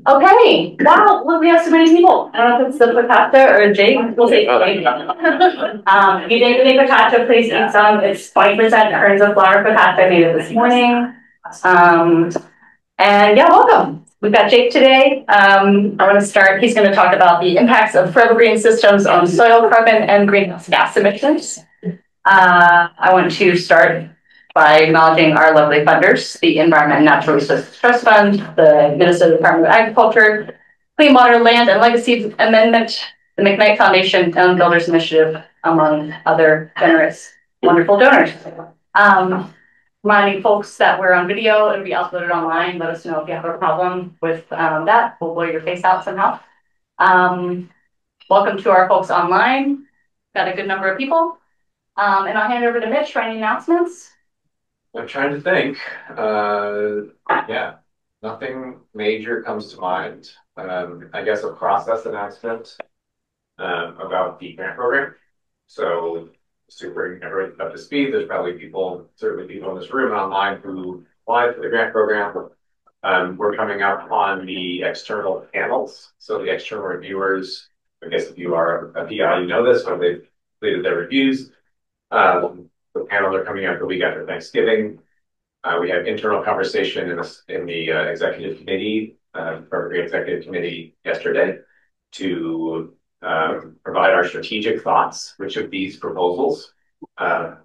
Okay, wow, look, we have so many people. I don't know if it's the Picasso or Jake. We'll say Jake. You did any Picasso, please eat some. It's 20% earns of flour Picasso. I made it this morning. And yeah, welcome. We've got Jake today. I want to start. He's going to talk about the impacts of forever green systems on soil carbon and greenhouse gas emissions. I want to start by acknowledging our lovely funders, the Environment and Natural Resources Trust Fund, the Minnesota Department of Agriculture, Clean Water, Land and Legacy Amendment, the McKnight Foundation, and Builders Initiative, among other generous, wonderful donors. Reminding folks that we're on video, it'll be uploaded online. Let us know if you have a problem with that. We'll blow your face out somehow. Welcome to our folks online. Got a good number of people. And I'll hand it over to Mitch for any announcements. I'm trying to think. Yeah, nothing major comes to mind. I guess a process announcement about the grant program. So to bring everyone up to speed, there's probably certainly people in this room and online who applied for the grant program. We're coming up on the external panels. So the external reviewers, I guess if you are a PI, you know this, but they've completed their reviews. The panels are coming out the week after Thanksgiving. We had internal conversation in the executive committee, or the executive committee yesterday, to provide our strategic thoughts. Which of these proposals are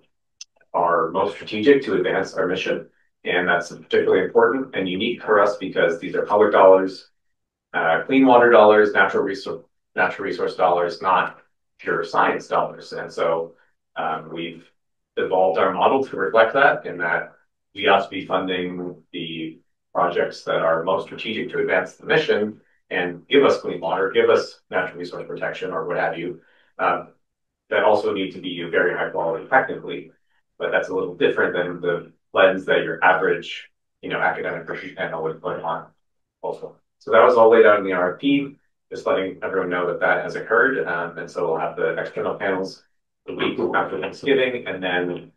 most strategic to advance our mission? And that's particularly important and unique for us because these are public dollars, clean water dollars, natural resource dollars, not pure science dollars. And so we've evolved our model to reflect that, in that we ought to be funding the projects that are most strategic to advance the mission and give us clean water, give us natural resource protection, or what have you, that also need to be very high quality technically. But that's a little different than the lens that your average, academic review panel would put on also. So that was all laid out in the RFP, just letting everyone know that that has occurred. And so we'll have the external panels the week after Thanksgiving, and then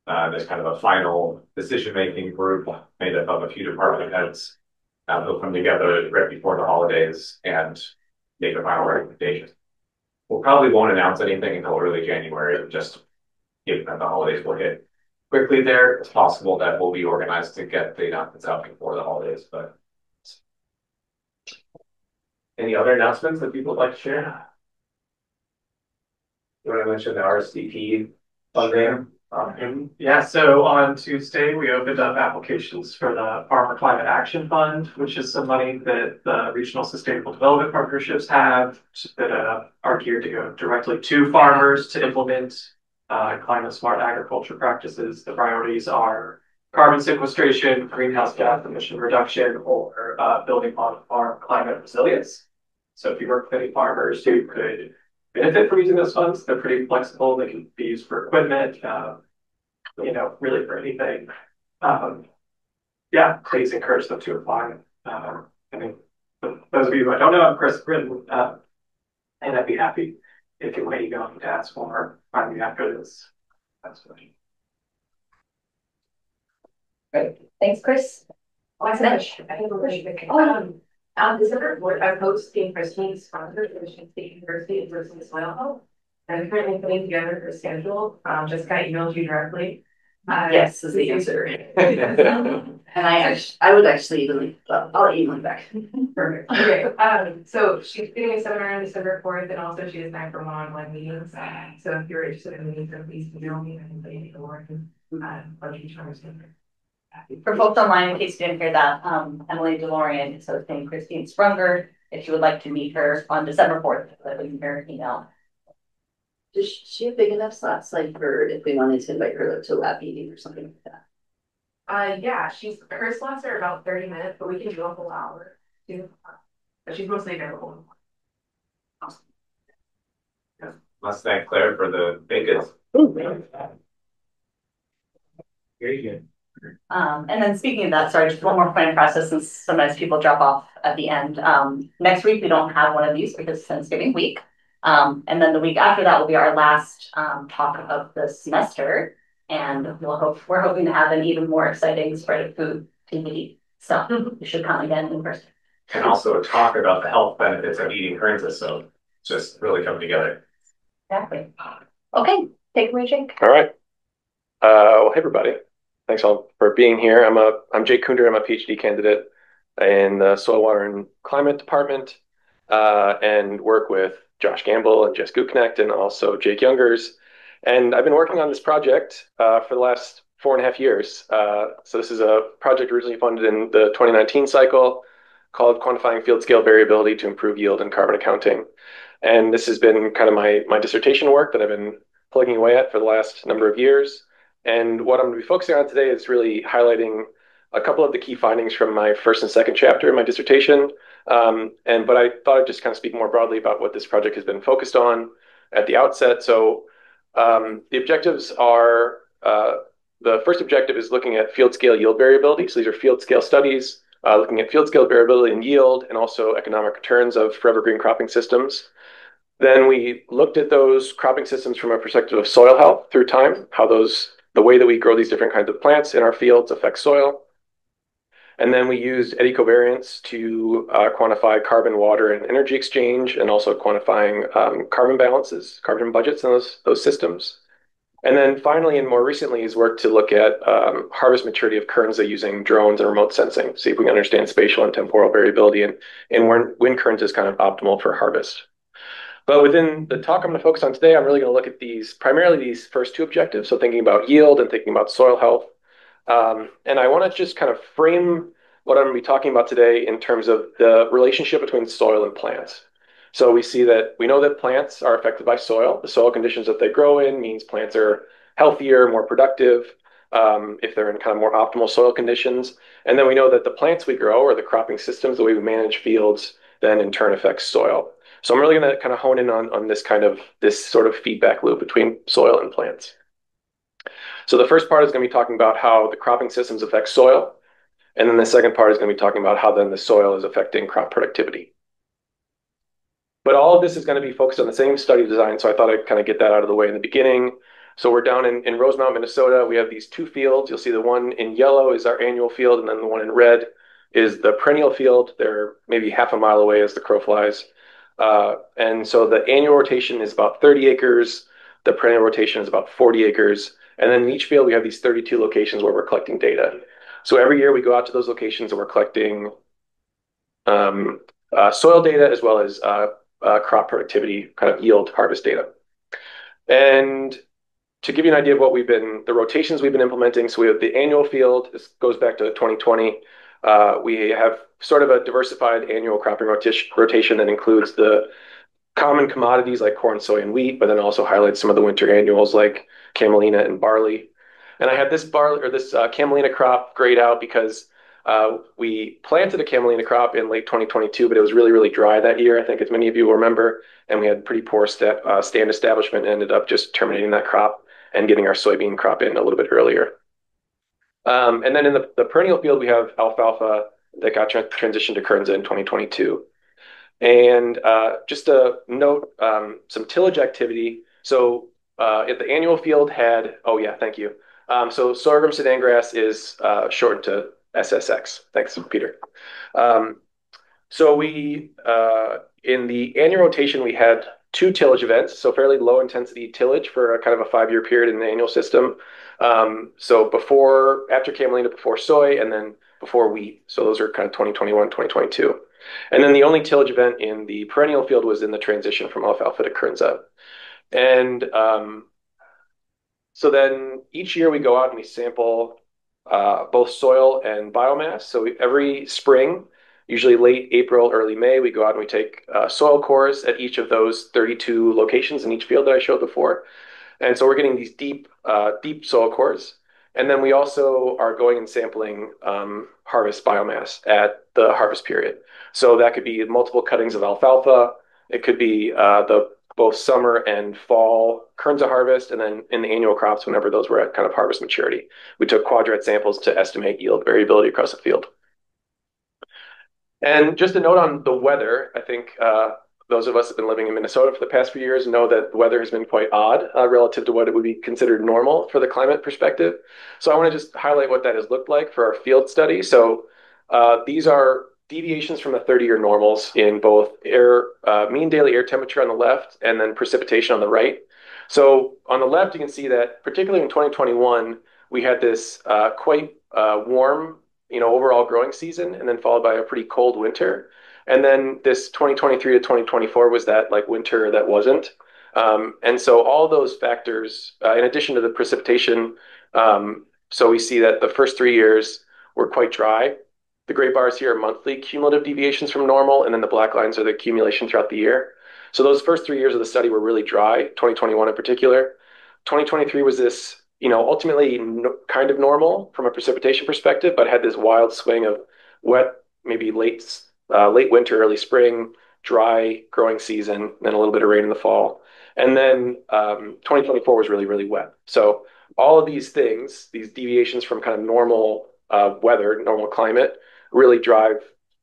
there's kind of a final decision-making group made up of a few department heads who'll come together right before the holidays and make a final recommendation. We'll probably won't announce anything until early January, just given that the holidays will hit quickly there. It's possible that we'll be organized to get the announcements out before the holidays, but any other announcements that people would like to share? You want to mention the RSVP funding? Yeah, so on Tuesday, we opened up applications for the Farmer Climate Action Fund, which is some money that the regional sustainable development partnerships have that are geared to go directly to farmers to implement climate smart agriculture practices. The priorities are carbon sequestration, greenhouse gas emission reduction, or building on farm climate resilience. So if you work with any farmers who could benefit from using those funds, they're pretty flexible. They can be used for equipment, really for anything. Yeah, please encourage them to apply. I mean, for those of you who I don't know, I'm Chris Britton, and I'd be happy if you're waiting on to ask for find me after this. That's funny. Great. Thanks, Chris. I have a question. December 4th, I'm hosting Christine's sponsor for Michigan State University in person soil health. I'm currently putting together her schedule. Jessica emailed you directly. Yes, is the answer. And I would actually even, I'll email back. Perfect. Okay. So she's doing a seminar on December 4th, and also she has 9 for one-on-one meetings. So if you're interested in meetings, please email me and I can go and For folks online, in case you didn't hear that, Emily DeLorean is hosting Christine Sprunger. If you would like to meet her on December 4th, let me hear her email. Does she have big enough slots, like, for if we wanted to invite her to a lab meeting or something like that? Yeah, her slots are about 30 minutes, but we can do a whole hour too. But she's mostly available. Awesome. Yeah. Let's thank Claire for the bacon. Very good. And then speaking of that, sorry, just one more point of process, since sometimes people drop off at the end. Next week, we don't have one of these because it's Thanksgiving week. And then the week after that will be our last talk of the semester. And we're hoping to have an even more exciting spread of food to eat. So you should come again in person. can also talk about the health benefits of eating Kernza. So just really come together. Exactly. Okay, take it away, Jake. All right. Well, hey everybody. Thanks all for being here. I'm Jake Kundert. I'm a PhD candidate in the Soil, Water, and Climate Department, and work with Josh Gamble and Jess Guknecht and also Jake Youngers. And I've been working on this project for the last 4.5 years. So this is a project originally funded in the 2019 cycle called Quantifying Field Scale Variability to Improve Yield and Carbon Accounting. And this has been kind of my dissertation work that I've been plugging away at for the last number of years. And what I'm going to be focusing on today is really highlighting a couple of the key findings from my first and second chapter in my dissertation. But I thought I'd just kind of speak more broadly about what this project has been focused on at the outset. So the objectives are the first objective is looking at field scale yield variability. So these are field scale studies looking at field scale variability in yield and also economic returns of forever green cropping systems. Then we looked at those cropping systems from a perspective of soil health through time, how the way that we grow these different kinds of plants in our fields affects soil. And then we used eddy covariance to quantify carbon, water, and energy exchange, and also quantifying carbon balances, carbon budgets in those systems. And then finally, and more recently, is work to look at harvest maturity of Kernza using drones and remote sensing, see if we can understand spatial and temporal variability and when Kernza is kind of optimal for harvest. But within the talk I'm going to focus on today, I'm really going to look at primarily these first two objectives. So thinking about yield and thinking about soil health. And I want to just kind of frame what I'm going to be talking about today in terms of the relationship between soil and plants. So we know that plants are affected by soil. The soil conditions that they grow in means plants are healthier, more productive, if they're in kind of more optimal soil conditions. And then we know that the plants we grow or the cropping systems, the way we manage fields, then in turn affects soil. So I'm really going to kind of hone in on this sort of feedback loop between soil and plants. So the first part is going to be talking about how the cropping systems affect soil. And then the second part is going to be talking about how then the soil is affecting crop productivity. But all of this is going to be focused on the same study design. So I thought I'd kind of get that out of the way in the beginning. So we're down in Rosemount, Minnesota. We have these two fields. You'll see the one in yellow is our annual field, and then the one in red is the perennial field. They're maybe half a mile away as the crow flies. And so the annual rotation is about 30 acres. The perennial rotation is about 40 acres. And then in each field, we have these 32 locations where we're collecting data. So every year we go out to those locations and we're collecting soil data as well as crop productivity, kind of yield harvest data. And to give you an idea of the rotations we've been implementing, so we have the annual field. This goes back to 2020. We have sort of a diversified annual cropping rotation that includes the common commodities like corn, soy, and wheat, but then also highlights some of the winter annuals like camelina and barley. And I had this camelina crop grayed out because we planted a camelina crop in late 2022, but it was really, really dry that year, I think, as many of you will remember. And we had pretty poor stand establishment and ended up just terminating that crop and getting our soybean crop in a little bit earlier. And then in the perennial field, we have alfalfa that got transitioned to Kernza in 2022. And just to note some tillage activity. So the annual field had, oh yeah, thank you. So sorghum sudan grass is shortened to SSX. Thanks, Peter. So we, in the annual rotation, we had two tillage events, so fairly low intensity tillage for a kind of a 5-year period in the annual system. So after camelina, before soy, and then before wheat. So those are kind of 2021, 2022. And then the only tillage event in the perennial field was in the transition from alfalfa to Kernza. And so then each year we go out and we sample both soil and biomass. So every spring, usually late April, early May, we go out and we take soil cores at each of those 32 locations in each field that I showed before. And so we're getting these deep soil cores. And then we also are going and sampling harvest biomass at the harvest period. So that could be multiple cuttings of alfalfa. It could be both summer and fall Kernza harvest, and then in the annual crops, whenever those were at kind of harvest maturity. We took quadrat samples to estimate yield variability across the field. And just a note on the weather, I think those of us who have been living in Minnesota for the past few years know that the weather has been quite odd relative to what it would be considered normal for the climate perspective. So I want to just highlight what that has looked like for our field study. So these are deviations from the 30-year normals in both mean daily air temperature on the left and then precipitation on the right. So on the left, you can see that particularly in 2021, we had this quite warm, overall growing season, and then followed by a pretty cold winter. And then this 2023 to 2024 was that like winter that wasn't. And so all those factors, in addition to the precipitation, so we see that the first 3 years were quite dry. The gray bars here are monthly cumulative deviations from normal, and then the black lines are the accumulation throughout the year. So those first 3 years of the study were really dry, 2021 in particular. 2023 was this, ultimately kind of normal from a precipitation perspective, but had this wild swing of wet, maybe late winter, early spring, dry growing season, then a little bit of rain in the fall. And then 2024 was really, really wet. So all of these things, these deviations from kind of normal weather, normal climate, really drive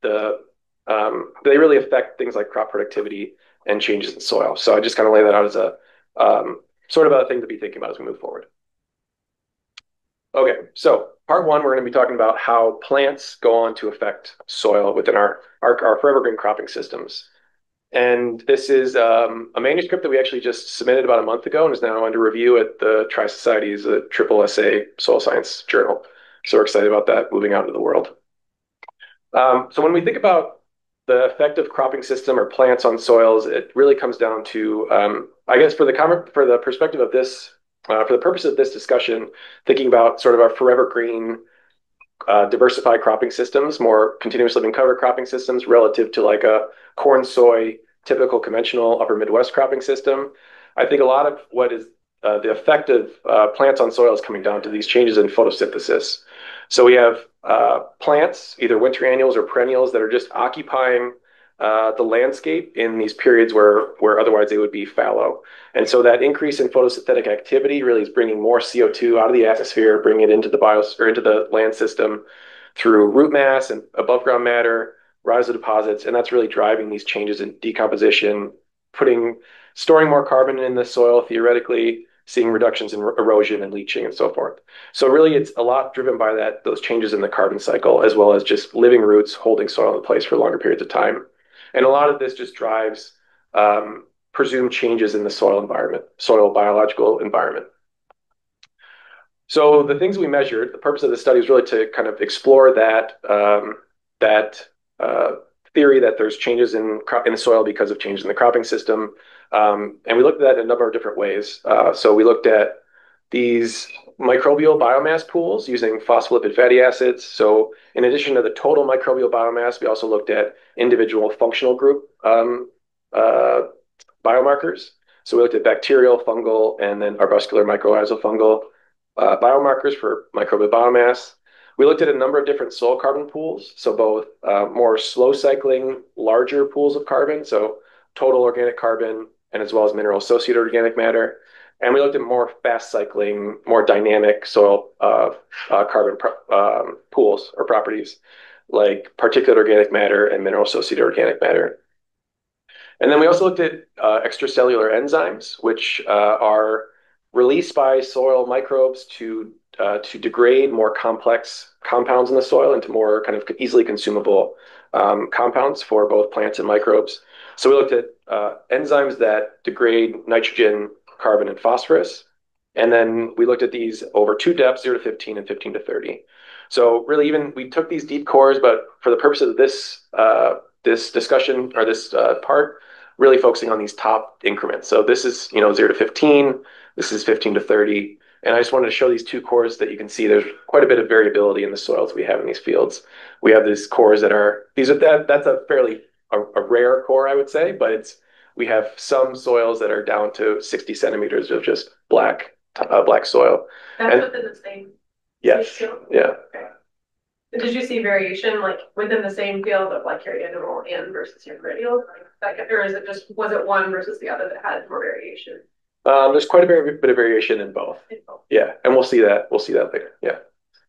they really affect things like crop productivity and changes in soil. So I just kind of lay that out as a sort of a thing to be thinking about as we move forward. Okay, so part one, we're going to be talking about how plants go on to affect soil within our forever green cropping systems. And this is a manuscript that we actually just submitted about a month ago and is now under review at the Tri-Society's triple essay soil science journal. So we're excited about that moving out into the world. So when we think about the effect of cropping system or plants on soils, it really comes down to, I guess, for the perspective of this, for the purpose of this discussion, thinking about sort of our forever green diversified cropping systems, more continuous living cover cropping systems relative to like a corn, soy, typical conventional upper Midwest cropping system. I think a lot of what is the effect of plants on soil is coming down to these changes in photosynthesis. So we have plants, either winter annuals or perennials, that are just occupying the landscape in these periods where otherwise they would be fallow. And so that increase in photosynthetic activity really is bringing more CO2 out of the atmosphere, bringing it into the biosphere, into the land system through root mass and above ground matter, rise of deposits, and that's really driving these changes in decomposition, storing more carbon in the soil theoretically, seeing reductions in erosion and leaching and so forth. So really it's a lot driven by those changes in the carbon cycle, as well as just living roots holding soil in place for longer periods of time. And a lot of this just drives presumed changes in the soil environment, soil biological environment. So the things we measured, the purpose of the study is really to kind of explore that theory that there's changes in the soil because of changes in the cropping system. And we looked at that in a number of different ways. So we looked at these microbial biomass pools using phospholipid fatty acids. So in addition to the total microbial biomass, we also looked at individual functional group biomarkers. So we looked at bacterial, fungal, and then arbuscular mycorrhizal fungal biomarkers for microbial biomass. We looked at a number of different soil carbon pools, so both more slow cycling, larger pools of carbon, so total organic carbon, and as well as mineral associated organic matter. And we looked at more fast cycling, more dynamic soil carbon pools or properties, like particulate organic matter and mineral associated organic matter. And then we also looked at extracellular enzymes, which are released by soil microbes to degrade more complex compounds in the soil into more kind of easily consumable compounds for both plants and microbes. So we looked at enzymes that degrade nitrogen, carbon, and phosphorus. And then we looked at these over two depths, 0 to 15 and 15 to 30. So really we took these deep cores, but for the purpose of this discussion or this part, really focusing on these top increments. So this is 0 to 15, this is 15 to 30. And I just wanted to show these two cores that you can see there's quite a bit of variability in the soils we have in these fields. We have these cores that's a fairly a rare core, I would say, but we have some soils that are down to 60 centimeters of just black soil. That's within the same. Yes. Field? Yeah. Okay. Did you see variation like within the same field of like your annual and versus your perennial? Or is it was it one versus the other that had more variation? There's quite a bit of variation in both. Yeah, and we'll see that later. Yeah,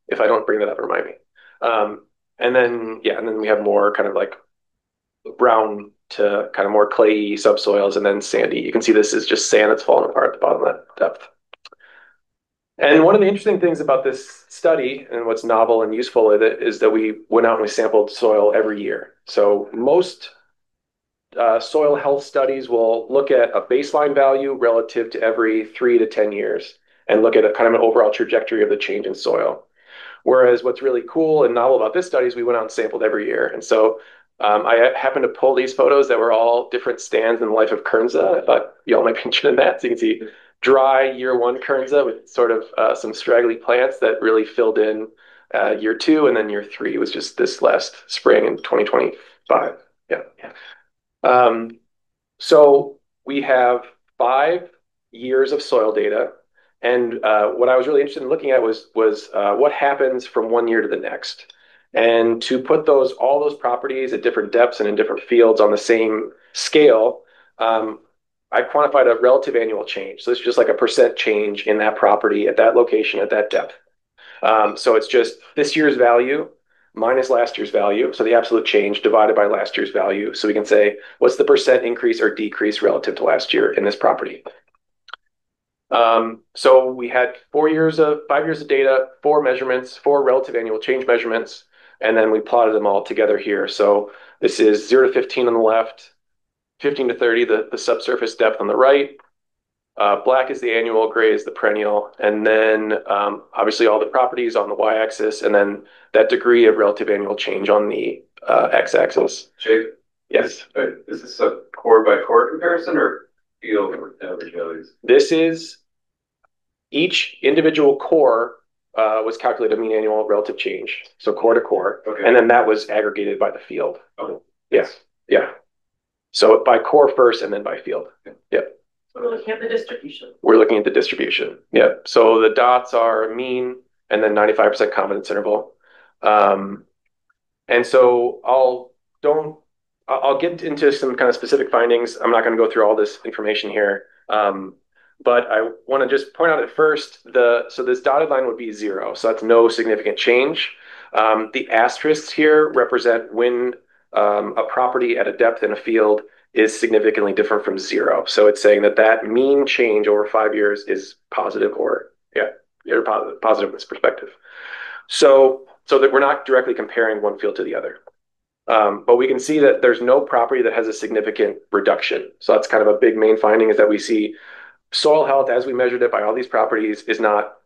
if I don't bring that up, remind me. And then we have more kind of like brown to kind of more clayey subsoils, and then sandy. You can see this is just sand that's falling apart at the bottom of that depth. And one of the interesting things about this study and what's novel and useful with it is that we went out and we sampled soil every year. So most soil health studies will look at a baseline value relative to every 3 to 10 years and look at a kind of an overall trajectory of the change in soil. Whereas what's really cool and novel about this study is we went out and sampled every year. And so I happened to pull these photos that were all different stands in the life of Kernza. I thought y'all might be interested in that. So you can see dry year one Kernza with sort of some straggly plants that really filled in year two. And then year three was just this last spring in 2025. Yeah. Um, so we have 5 years of soil data. And what I was really interested in looking at was what happens from one year to the next. And to put all those properties at different depths and in different fields on the same scale, I quantified a relative annual change. So it's just like a percent change in that property at that location at that depth. So it's just this year's value minus last year's value. So the absolute change divided by last year's value. So we can say, what's the percent increase or decrease relative to last year in this property? So we had 5 years of data, 4 measurements, 4 relative annual change measurements, and then we plotted them all together here. So this is 0 to 15 on the left, 15 to 30, the subsurface depth on the right. Black is the annual, gray is the perennial, and then obviously all the properties on the y-axis, and then that degree of relative annual change on the x-axis. Jake? Yes. Is this a core by core comparison or field values? This is each individual core was calculated mean annual relative change, so core to core, Okay. and then that was aggregated by the field. Okay. Yes. Yeah. So by core first, and then by field. Yeah. We're looking at the distribution. We're looking at the distribution. Yeah. So the dots are mean and then 95% confidence interval. And so I'll get into some kind of specific findings. I'm not going to go through all this information here. But I want to just point out at first, so this dotted line would be 0. So that's no significant change. The asterisks here represent when a property at a depth in a field is significantly different from 0. So it's saying that mean change over 5 years is positive or positive in this perspective. So that we're not directly comparing one field to the other. But we can see that there's no property that has a significant reduction. So that's kind of a big main finding, is that we see soil health, as we measured it by all these properties, is not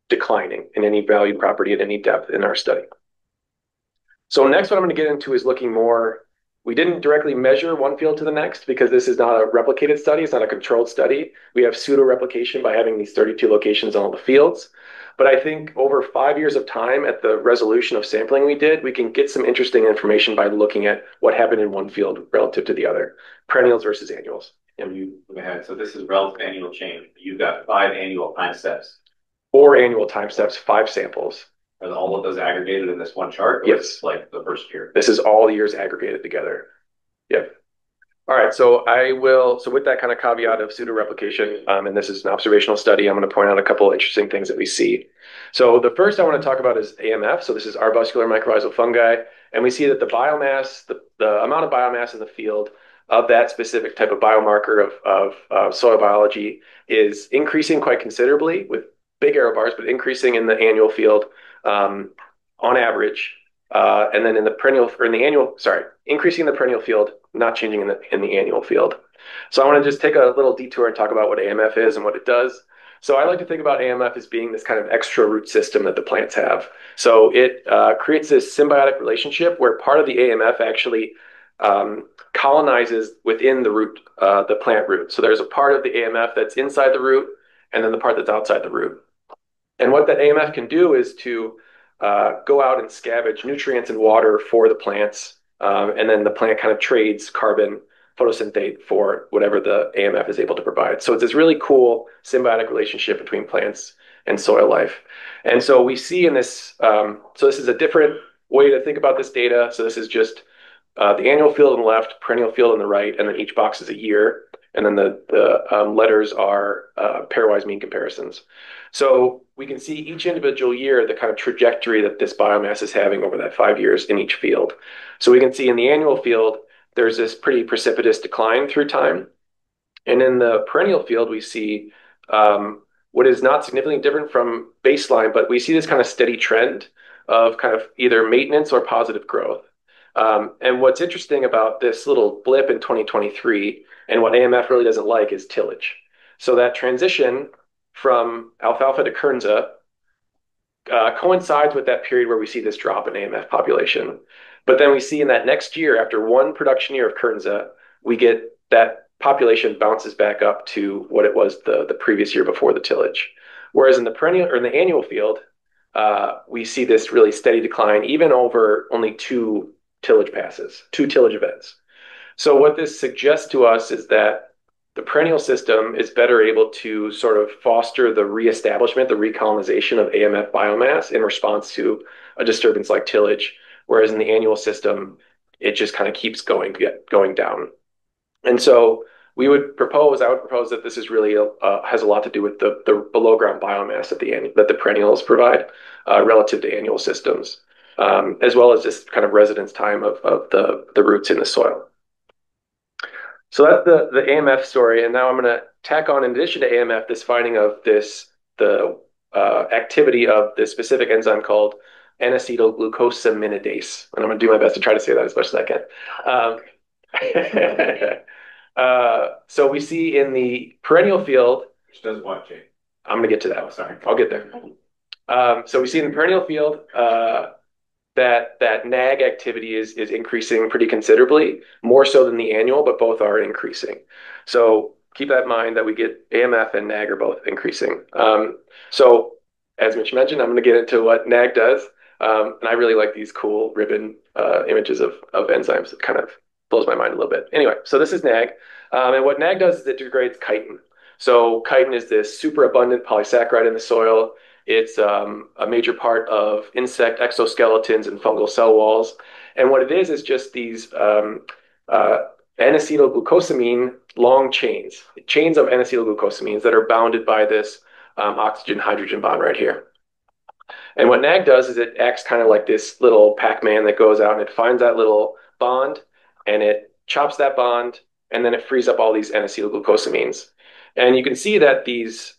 declining in any valued property at any depth in our study. So next, what I'm going to get into is looking more. We didn't directly measure one field to the next because this is not a replicated study. It's not a controlled study. We have pseudo replication by having these 32 locations on all the fields. But I think over 5 years of time at the resolution of sampling we did, we can get some interesting information by looking at what happened in one field relative to the other, perennials versus annuals. So this is relative annual change. You've got 5 annual time steps. 4 annual time steps, 5 samples. Are all of those aggregated in this one chart? Yes. Like the first year. This is all years aggregated together. Yep. All right, so with that kind of caveat of pseudo replication, and this is an observational study, I'm going to point out a couple of interesting things that we see. So the first I want to talk about is AMF. So this is arbuscular mycorrhizal fungi, and we see that the biomass, the amount of biomass in the field of that specific type of biomarker of soil biology is increasing quite considerably with big arrow bars, but increasing in the annual field on average. And then increasing in the perennial field, not changing in the annual field. So I want to just take a little detour and talk about what AMF is and what it does. So I like to think about AMF as being this kind of extra root system that the plants have. So it creates this symbiotic relationship where part of the AMF actually colonizes within the root, the plant root. So there's a part of the AMF that's inside the root, and then the part that's outside the root. And what that AMF can do is to go out and scavenge nutrients and water for the plants, and then the plant kind of trades carbon photosynthate for whatever the AMF is able to provide. So it's this really cool symbiotic relationship between plants and soil life. And so we see in this, so this is a different way to think about this data. So this is just the annual field on the left, perennial field on the right, and then each box is a year. And then the letters are pairwise mean comparisons. So we can see each individual year the kind of trajectory that this biomass is having over that 5 years in each field. So we can see in the annual field, there's this pretty precipitous decline through time. And in the perennial field, we see what is not significantly different from baseline, but we see this kind of steady trend of kind of either maintenance or positive growth. And what's interesting about this little blip in 2023 and what AMF really doesn't like is tillage. So that transition from alfalfa to Kernza coincides with that period where we see this drop in AMF population. But then we see in that next year, after one production year of Kernza, we get that population bounces back up to what it was the previous year before the tillage. Whereas in the perennial or in the annual field, we see this really steady decline, even over only two tillage passes, two tillage events. So what this suggests to us is that the perennial system is better able to sort of foster the reestablishment, the recolonization of AMF biomass in response to a disturbance like tillage, whereas in the annual system, it just kind of keeps going down. And so I would propose that this is really has a lot to do with the below ground biomass that the perennials provide relative to annual systems, as well as just kind of residence time of the roots in the soil. So that's the AMF story, and now I'm going to tack on, in addition to AMF, this finding of the activity of this specific enzyme called N-acetylglucosaminidase, and I'm going to do my best to try to say that as much as I can. So we see in the perennial field, which does what, Jake? I'm going to get to that. Oh, sorry, I'll get there. So we see in the perennial field that NAG activity is increasing pretty considerably, more so than the annual, but both are increasing. So keep that in mind that we get AMF and NAG are both increasing. So as Mitch mentioned, I'm going to get into what NAG does. And I really like these cool ribbon images of enzymes. It kind of blows my mind a little bit. Anyway, so this is NAG. And what NAG does is it degrades chitin. So chitin is this super abundant polysaccharide in the soil. It's a major part of insect exoskeletons and fungal cell walls. And what it is just these N-acetylglucosamine long chains of N-acetylglucosamines that are bounded by this oxygen-hydrogen bond right here. And what NAG does is it acts kind of like this little Pac-Man that goes out and it finds that little bond and it chops that bond and then it frees up all these N-acetylglucosamines. And you can see that these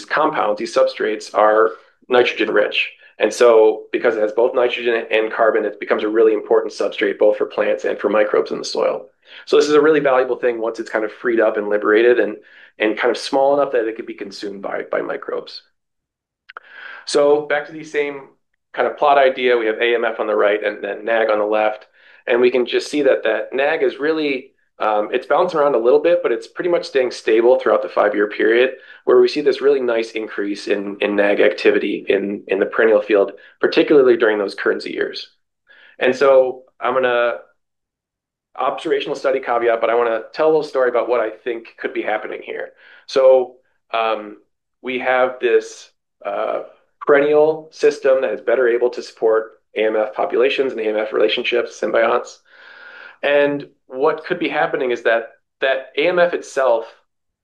compounds, these substrates, are nitrogen rich. And so because it has both nitrogen and carbon, it becomes a really important substrate both for plants and for microbes in the soil. So this is a really valuable thing once it's kind of freed up and liberated and kind of small enough that it could be consumed by microbes. So back to the same kind of plot idea, we have AMF on the right and then NAG on the left. And we can just see that NAG is really it's bouncing around a little bit, but it's pretty much staying stable throughout the 5-year period, where we see this really nice increase in NAG activity in the perennial field, particularly during those Kernza years. And so I'm going to observational study caveat, but I want to tell a little story about what I think could be happening here. So we have this perennial system that is better able to support AMF populations and AMF relationships, symbionts. And what could be happening is that AMF itself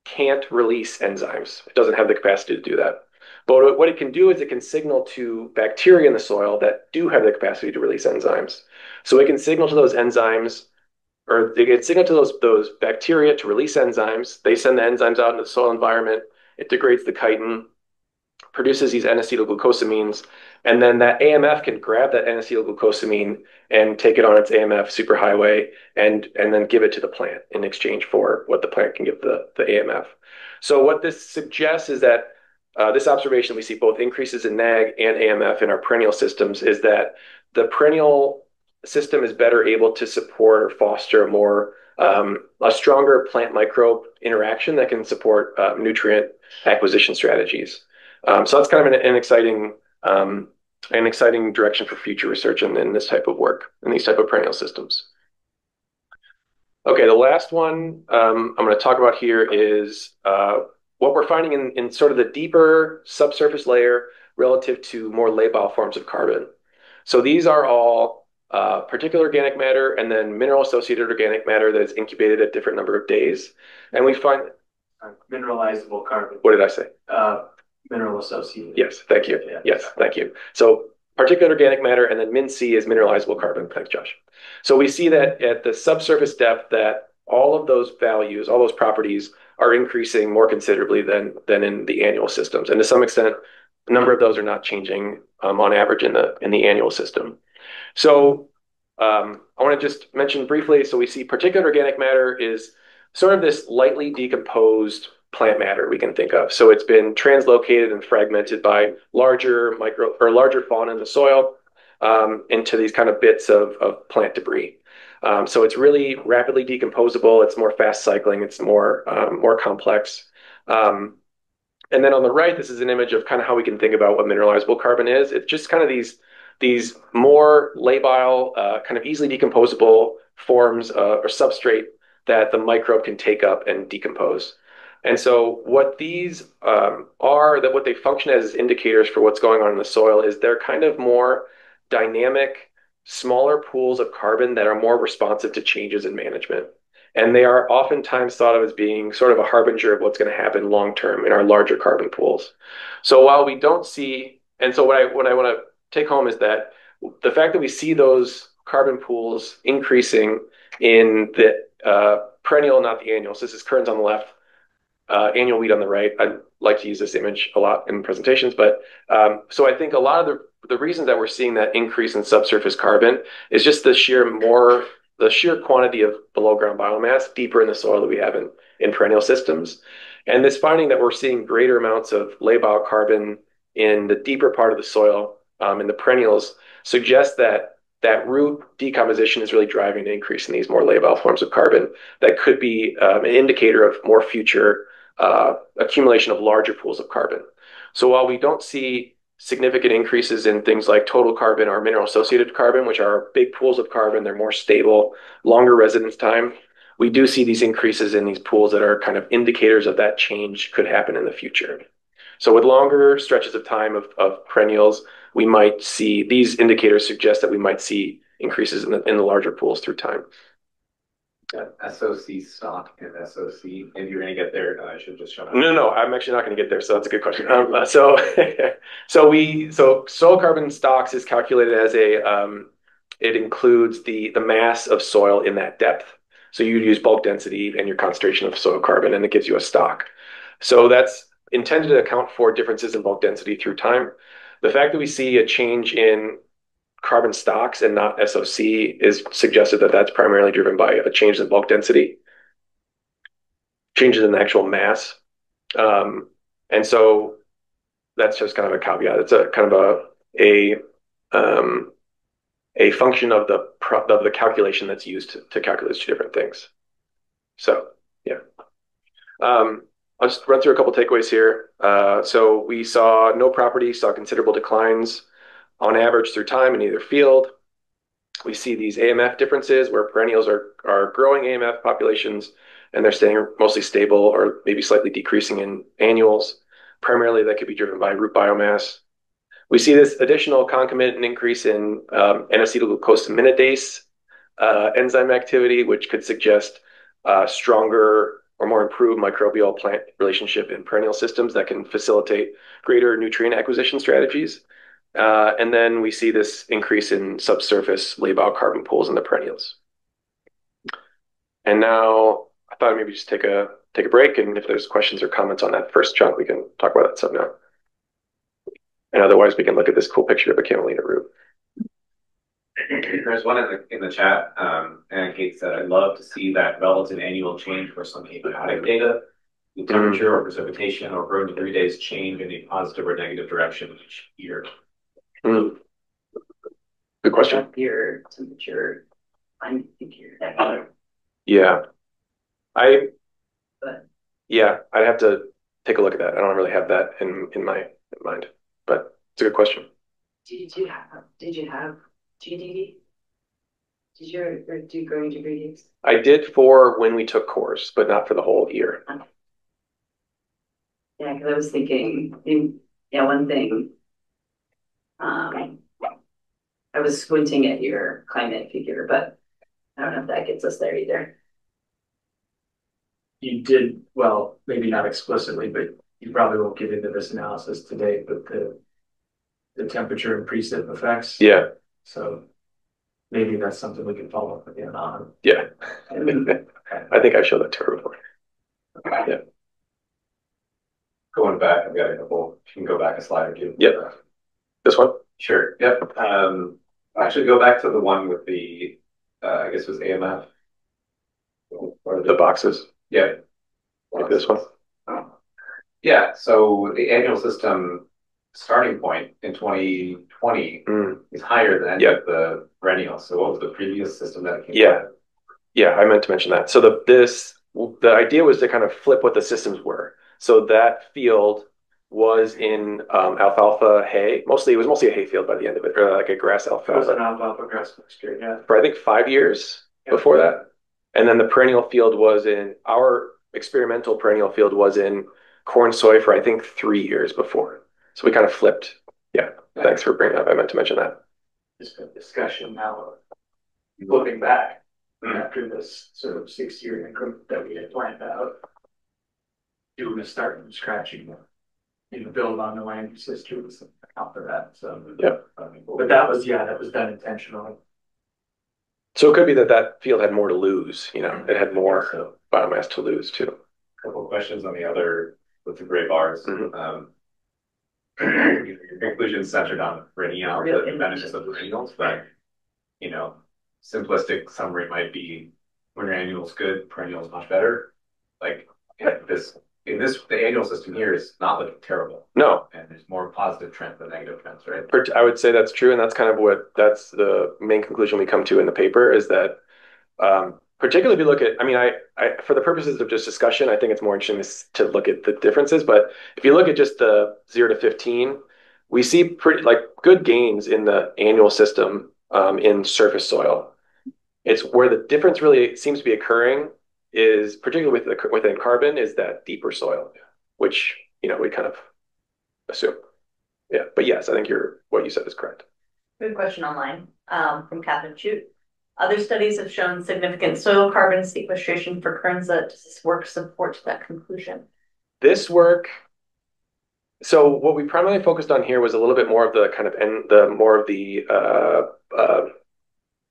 can't release enzymes. It doesn't have the capacity to do that. But what it can do is it can signal to bacteria in the soil that do have the capacity to release enzymes. So it can signal to those enzymes, or they can signal to those bacteria to release enzymes. They send the enzymes out into the soil environment. It degrades the chitin, produces these N-acetylglucosamines, and then that AMF can grab that N-acetylglucosamine and take it on its AMF superhighway and then give it to the plant in exchange for what the plant can give the AMF. So what this suggests is that this observation, we see both increases in NAG and AMF in our perennial systems, is that the perennial system is better able to support or foster a stronger plant microbe interaction that can support nutrient acquisition strategies. So that's kind of an exciting direction for future research in this type of work, in these type of perennial systems. Okay, the last one I'm going to talk about here is what we're finding in sort of the deeper subsurface layer relative to more labile forms of carbon. So these are all particulate organic matter and then mineral-associated organic matter that is incubated at different number of days. And we find Mineralizable carbon. What did I say? Mineral associated. Yes, thank you. Yeah. Yes, thank you. So particulate organic matter and then Min-C is mineralizable carbon. Thanks, Josh. So we see that at the subsurface depth that all of those values, all those properties are increasing more considerably than in the annual systems. And to some extent, a number of those are not changing on average in the annual system. So I want to just mention briefly, so we see particulate organic matter is sort of this lightly decomposed plant matter we can think of. So it's been translocated and fragmented by larger fauna in the soil into these kind of bits of plant debris. So it's really rapidly decomposable. It's more fast cycling. It's more complex. And then on the right, this is an image of kind of how we can think about what mineralizable carbon is. It's just kind of these more labile, kind of easily decomposable forms or substrate that the microbe can take up and decompose. And so what these what they function as indicators for what's going on in the soil is they're kind of more dynamic, smaller pools of carbon that are more responsive to changes in management. And they are oftentimes thought of as being sort of a harbinger of what's going to happen long term in our larger carbon pools. So while we don't see, and so what I want to take home is that the fact that we see those carbon pools increasing in the perennial, not the annual. So this is currents on the left, annual wheat on the right. I like to use this image a lot in presentations, but so I think a lot of the reasons that we're seeing that increase in subsurface carbon is just the sheer quantity of below ground biomass deeper in the soil that we have in perennial systems. And this finding that we're seeing greater amounts of labile carbon in the deeper part of the soil, in the perennials, suggests that root decomposition is really driving an increase in these more labile forms of carbon that could be an indicator of more future accumulation of larger pools of carbon. So while we don't see significant increases in things like total carbon or mineral associated carbon, which are big pools of carbon, they're more stable, longer residence time, we do see these increases in these pools that are kind of indicators of that change could happen in the future. So with longer stretches of time of perennials, we might see these indicators suggest that we might see increases in the larger pools through time. SOC stock and SOC. If you're going to get there, I should just shut up. No, I'm actually not going to get there. So that's a good question. So soil carbon stocks is calculated as it includes the mass of soil in that depth. So you use bulk density and your concentration of soil carbon, and it gives you a stock. So that's intended to account for differences in bulk density through time. The fact that we see a change in carbon stocks and not SOC is suggested that that's primarily driven by a change in bulk density, changes in the actual mass. And so that's just kind of a caveat. It's a kind of a function of the calculation that's used to calculate two different things. So yeah. I'll just run through a couple takeaways here. So we saw no property saw considerable declines on average through time in either field. We see these AMF differences where perennials are growing AMF populations and they're staying mostly stable or maybe slightly decreasing in annuals. Primarily that could be driven by root biomass. We see this additional concomitant increase in N-acetylglucosaminidase enzyme activity, which could suggest stronger or more improved microbial plant relationship in perennial systems that can facilitate greater nutrient acquisition strategies. And then we see this increase in subsurface labile carbon pools in the perennials. And now I thought I'd maybe just take a break, and if there's questions or comments on that first chunk, we can talk about that stuff now. And otherwise, we can look at this cool picture of a camelina root. There's one in the chat, and Kate said, I'd love to see that relative annual change for some abiotic data. The temperature or precipitation or growth degree days change in a positive or negative direction each year. Good question. Your temperature, I think you're Yeah. I'd have to take a look at that. I don't really have that in my mind, but it's a good question. Did you have GDD? Did you do growing degree? I did for when we took course, but not for the whole year. Okay. Yeah, because I was thinking, one thing. I was squinting at your climate figure, but I don't know if that gets us there either. You did, well, maybe not explicitly, but you probably won't get into this analysis today, but the temperature and precip effects. Yeah. So maybe that's something we can follow up again on. Yeah. I think I showed that to her before. Yeah. Going back, I've got a couple. You can go back a slide or two. Yep. This one? Sure. Yep. Actually, go back to the one with the, I guess it was AMF. Or the boxes. Yeah. Like this one. Yeah. So the annual system starting point in 2020 is higher than any of the perennials. So what was the previous system that it came from? Yeah, I meant to mention that. So the idea was to kind of flip what the systems were. So that field was in alfalfa hay. It was mostly a hay field by the end of it, or like a grass It was alfalfa. an alfalfa grass mixture, yeah. For I think 5 years before that. And then the perennial field was in our experimental perennial field was in corn soy for I think 3 years before. So we kind of flipped. Yeah. Thanks for bringing up. I meant to mention that. Just a discussion now of looking back after this sort of 6-year increment that we had planned out. Doing a start from scratch, build on the land use history with some account for that. So but that was done intentionally. So it could be that field had more to lose. It had more biomass to lose too. A couple of questions on the other with the gray bars. Your conclusion centered on perennial, the benefits of perennials, but simplistic summary might be when your annual is good, perennial is much better. Like the annual system here is not looking terrible. No. And there's more positive trends than negative trends, right? I would say that's true, and that's kind of that's the main conclusion we come to in the paper is that particularly if you look at, I for the purposes of just discussion, I think it's more interesting to look at the differences. But if you look at just the 0 to 15, we see pretty good gains in the annual system in surface soil. It's where the difference really seems to be occurring is particularly within carbon is that deeper soil, which we kind of assume. Yeah, but yes, I think what you said is correct. Good question online from Catherine Chute. Other studies have shown significant soil carbon sequestration for Kernza. Does this work support that conclusion? This work. So what we primarily focused on here was a little bit more of the kind of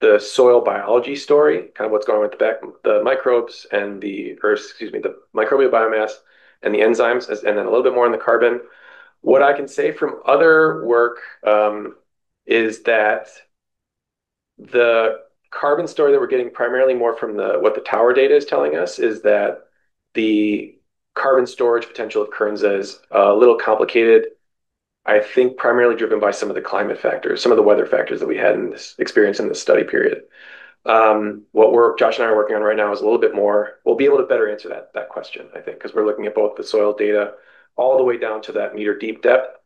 the soil biology story, kind of what's going on with the microbes and the microbial biomass and the enzymes, and then a little bit more on the carbon. What I can say from other work is that the carbon story that we're getting primarily more from what the tower data is telling us is that the carbon storage potential of Kernza is a little complicated. I think primarily driven by some of the climate factors, some of the weather factors that we had in this experience in this study period. What Josh and I are working on right now is a little bit more. We'll be able to better answer that question, I think, because we're looking at both the soil data all the way down to that meter deep depth,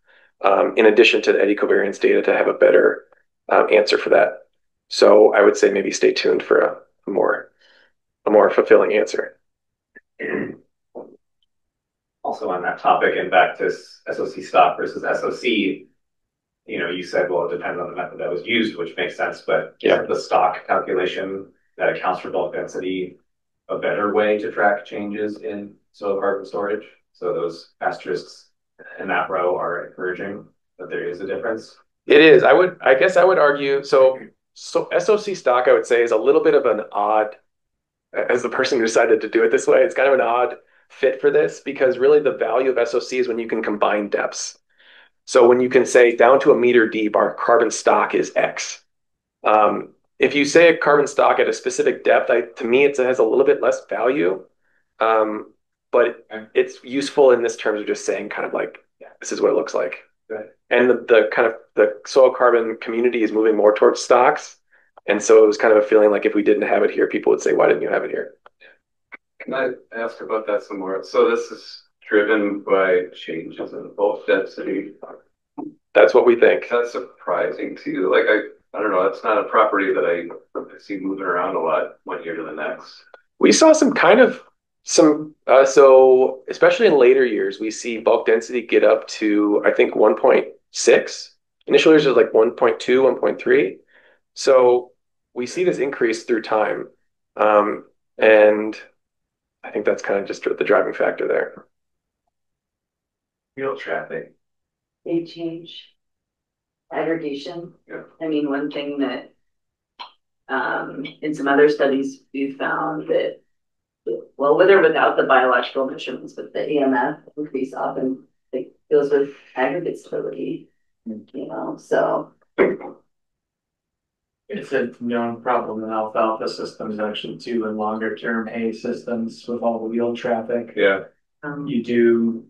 in addition to the eddy covariance data to have a better answer for that. So I would say maybe stay tuned for a more fulfilling answer. Also on that topic and back to SOC stock versus SOC, you said, well, it depends on the method that was used, which makes sense, but isn't the stock calculation that accounts for bulk density a better way to track changes in soil carbon storage? So those asterisks in that row are encouraging that there is a difference. It is. I guess I would argue, so SOC stock, I would say, is a little bit of an odd, as the person who decided to do it this way, it's kind of an odd fit for this because really the value of SOC is when you can combine depths. So when you can say down to a meter deep, our carbon stock is X. If you say a carbon stock at a specific depth, to me, it has a little bit less value. But it's useful in this terms of just saying kind of like, this is what it looks like. Right. And the kind of the soil carbon community is moving more towards stocks. And so it was kind of a feeling like if we didn't have it here, people would say, why didn't you have it here? Can I ask about that some more? So this is driven by changes in bulk density. That's what we think. That's surprising too. Like I don't know, that's not a property that I see moving around a lot one year to the next. We saw so especially in later years, we see bulk density get up to, I think, 1.6. Initial years was like 1.2, 1.3. So we see this increase through time. And I think that's kind of just the driving factor there. Field traffic. They change aggregation. Yeah. One thing that in some other studies we found that well, with or without the biological measurements, but the AMF increase often like, goes with aggregate stability, so. It's a known problem in alfalfa systems actually too, in longer term hay systems with all the wheel traffic. Yeah. You do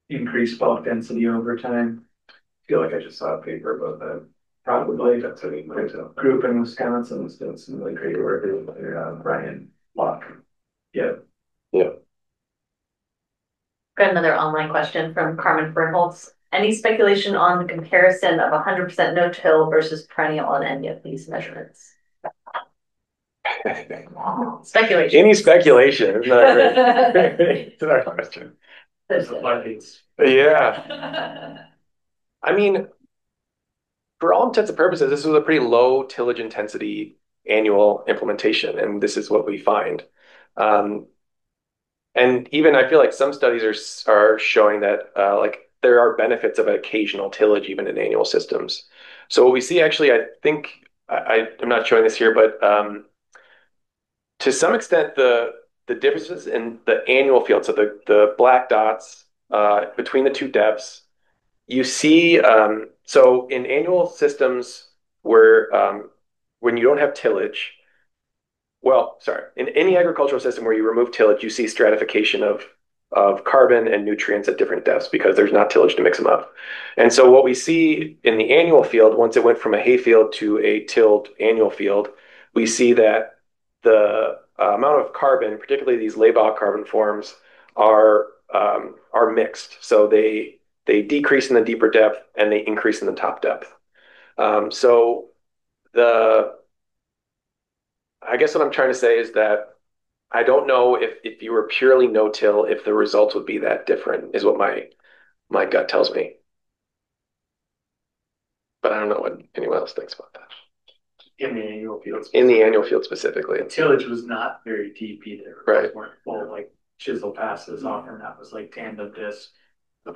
increase bulk density over time. I feel like I just saw a paper about that. Probably That's what I group in Wisconsin was doing some really great work with Brian Locke. Yeah. Got another online question from Carmen Bernholtz. Any speculation on the comparison of 100% no-till versus perennial on any of these measurements? Speculation. Any speculation is not great. It's our question. Yeah. I mean, for all intents and purposes, this was a pretty low tillage intensity annual implementation, and this is what we find. And even I feel like some studies are showing that like there are benefits of occasional tillage even in annual systems. So what we see actually, I think I'm not showing this here, but to some extent the differences in the annual field, so the black dots between the two depths, you see. So in annual systems where when you don't have tillage, well, sorry, in any agricultural system where you remove tillage, you see stratification of carbon and nutrients at different depths because there's not tillage to mix them up. And so what we see in the annual field, once it went from a hay field to a tilled annual field, we see that the amount of carbon, particularly these labile carbon forms, are mixed. So they decrease in the deeper depth and they increase in the top depth. So the I guess what I'm trying to say is that I don't know if you were purely no-till, if the results would be that different, is what my gut tells me. But I don't know what anyone else thinks about that. In the annual field. In the annual field specifically. Tillage was not very deep either. Right. It weren't full like chisel passes often. That was like tandem disc. Well,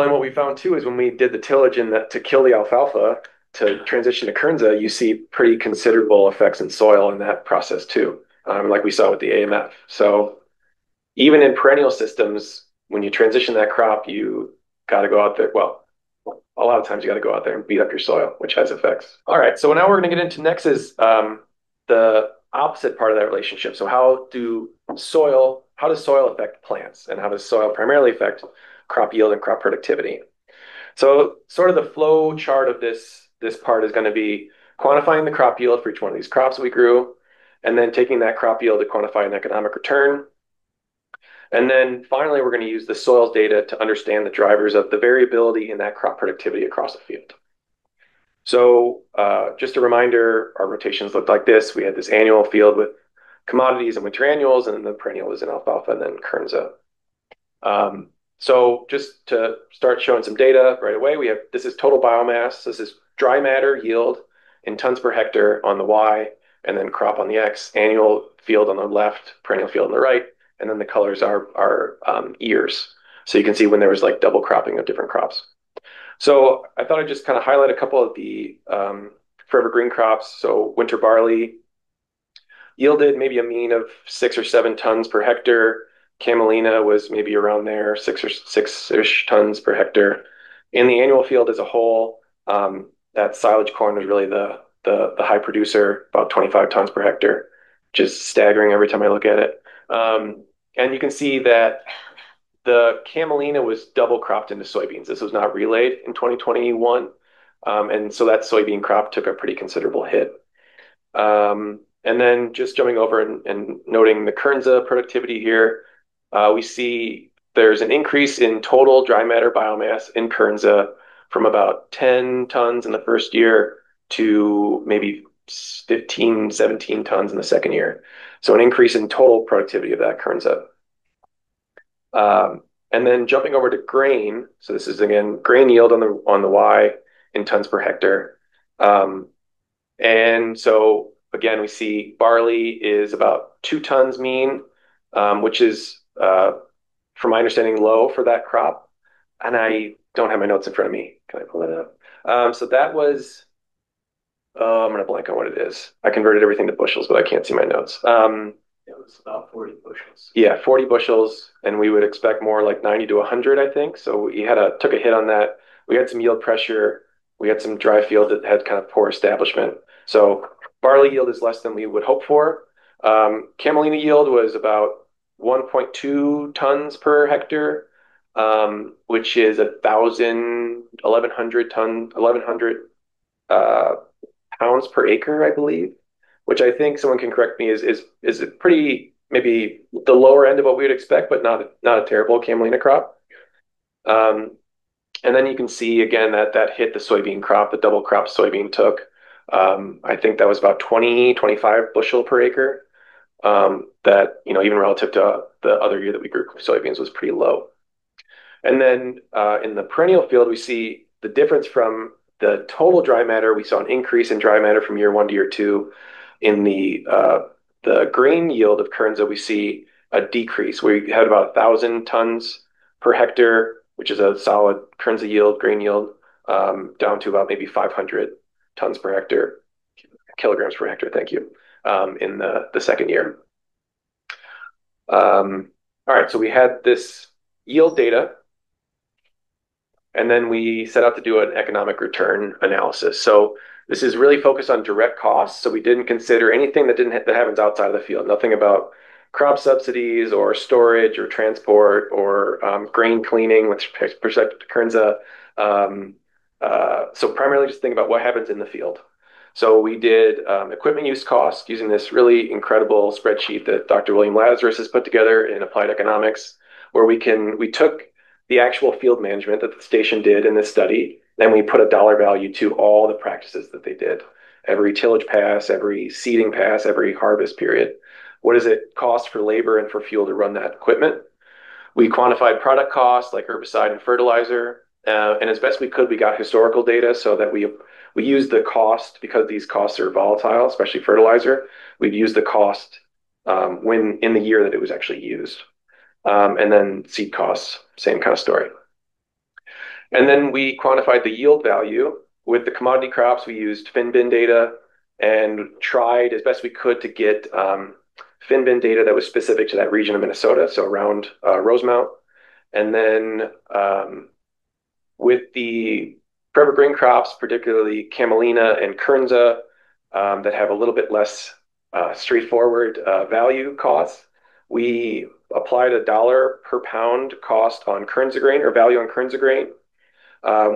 and what we found too is when we did the tillage to kill the alfalfa to transition to Kernza, you see pretty considerable effects in soil in that process too, like we saw with the AMF. So even in perennial systems, when you transition that crop, you got to go out there. Well, a lot of times you got to go out there and beat up your soil, which has effects. All right, so now we're going to get into next is the opposite part of that relationship. So how does soil affect plants, and how does soil primarily affect crop yield and crop productivity? So sort of the flow chart of this part is going to be quantifying the crop yield for each one of these crops we grew, and then taking that crop yield to quantify an economic return. And then finally, we're going to use the soils data to understand the drivers of the variability in that crop productivity across the field. So just a reminder, our rotations looked like this. We had this annual field with commodities and winter annuals, and then the perennial was in alfalfa and then Kernza. So just to start showing some data right away, this is total biomass. This is dry matter yield in tons per hectare on the Y, and then crop on the X, annual field on the left, perennial field on the right, and then the colors are ears. So you can see when there was like double cropping of different crops. So I thought I'd just kind of highlight a couple of the forever green crops. So winter barley yielded maybe a mean of 6 or 7 tons per hectare. Camelina was maybe around there, six-ish tons per hectare. In the annual field as a whole, that silage corn was really the high producer, about 25 tons per hectare, just staggering every time I look at it. And you can see that the camelina was double cropped into soybeans. This was not relayed in 2021. And so that soybean crop took a pretty considerable hit. And then just jumping over and noting the Kernza productivity here, we see there's an increase in total dry matter biomass in Kernza from about 10 tons in the first year to maybe 15, 17 tons in the second year. So an increase in total productivity of that Kernza. And then jumping over to grain. So this is again grain yield on the Y in tons per hectare. And so again, we see barley is about 2 tons mean, which is, from my understanding, low for that crop. And I don't have my notes in front of me. Can I pull that up? So that was, I'm going to blank on what it is. I converted everything to bushels, but I can't see my notes. was about 40 bushels. Yeah, 40 bushels, and we would expect more like 90 to 100, I think. So we took a hit on that. We had some yield pressure. We had some dry field that had kind of poor establishment. So barley yield is less than we would hope for. Camelina yield was about 1.2 tons per hectare, which is 1,100 pounds per acre, I believe, which I think someone can correct me is a pretty maybe the lower end of what we would expect, but not a terrible camelina crop. Um, and then you can see again that hit the soybean crop, the double crop soybean took. I think that was about 25 bushel per acre. That even relative to the other year that we grew soybeans was pretty low. And then in the perennial field, we see the difference from the total dry matter. We saw an increase in dry matter from year 1 to year 2. In the grain yield of Kernza, we see a decrease. We had about 1,000 tons per hectare, which is a solid Kernza yield, grain yield, down to about maybe 500 tons per hectare, kilograms per hectare. Thank you. In the second year. All right, so we had this yield data. And then we set out to do an economic return analysis. So this is really focused on direct costs. So we didn't consider anything that happens outside of the field. Nothing about crop subsidies or storage or transport or grain cleaning with respect to Kernza. So primarily just think about what happens in the field. So we did equipment use cost using this really incredible spreadsheet that Dr. William Lazarus has put together in applied economics, where we took the actual field management that the station did in this study, and we put a dollar value to all the practices that they did. Every tillage pass, every seeding pass, every harvest period. What does it cost for labor and for fuel to run that equipment? We quantified product costs like herbicide and fertilizer, and as best we could, we got historical data so that we used the cost because these costs are volatile, especially fertilizer. We've used the cost when in the year that it was actually used. And then seed costs, same kind of story. And then we quantified the yield value. With the commodity crops, we used FinBin data and tried as best we could to get FinBin data that was specific to that region of Minnesota, so around Rosemount. And then with the forever grain crops, particularly camelina and Kernza, that have a little bit less straightforward value costs, we applied a dollar per pound cost on Kernza grain or value on Kernza grain,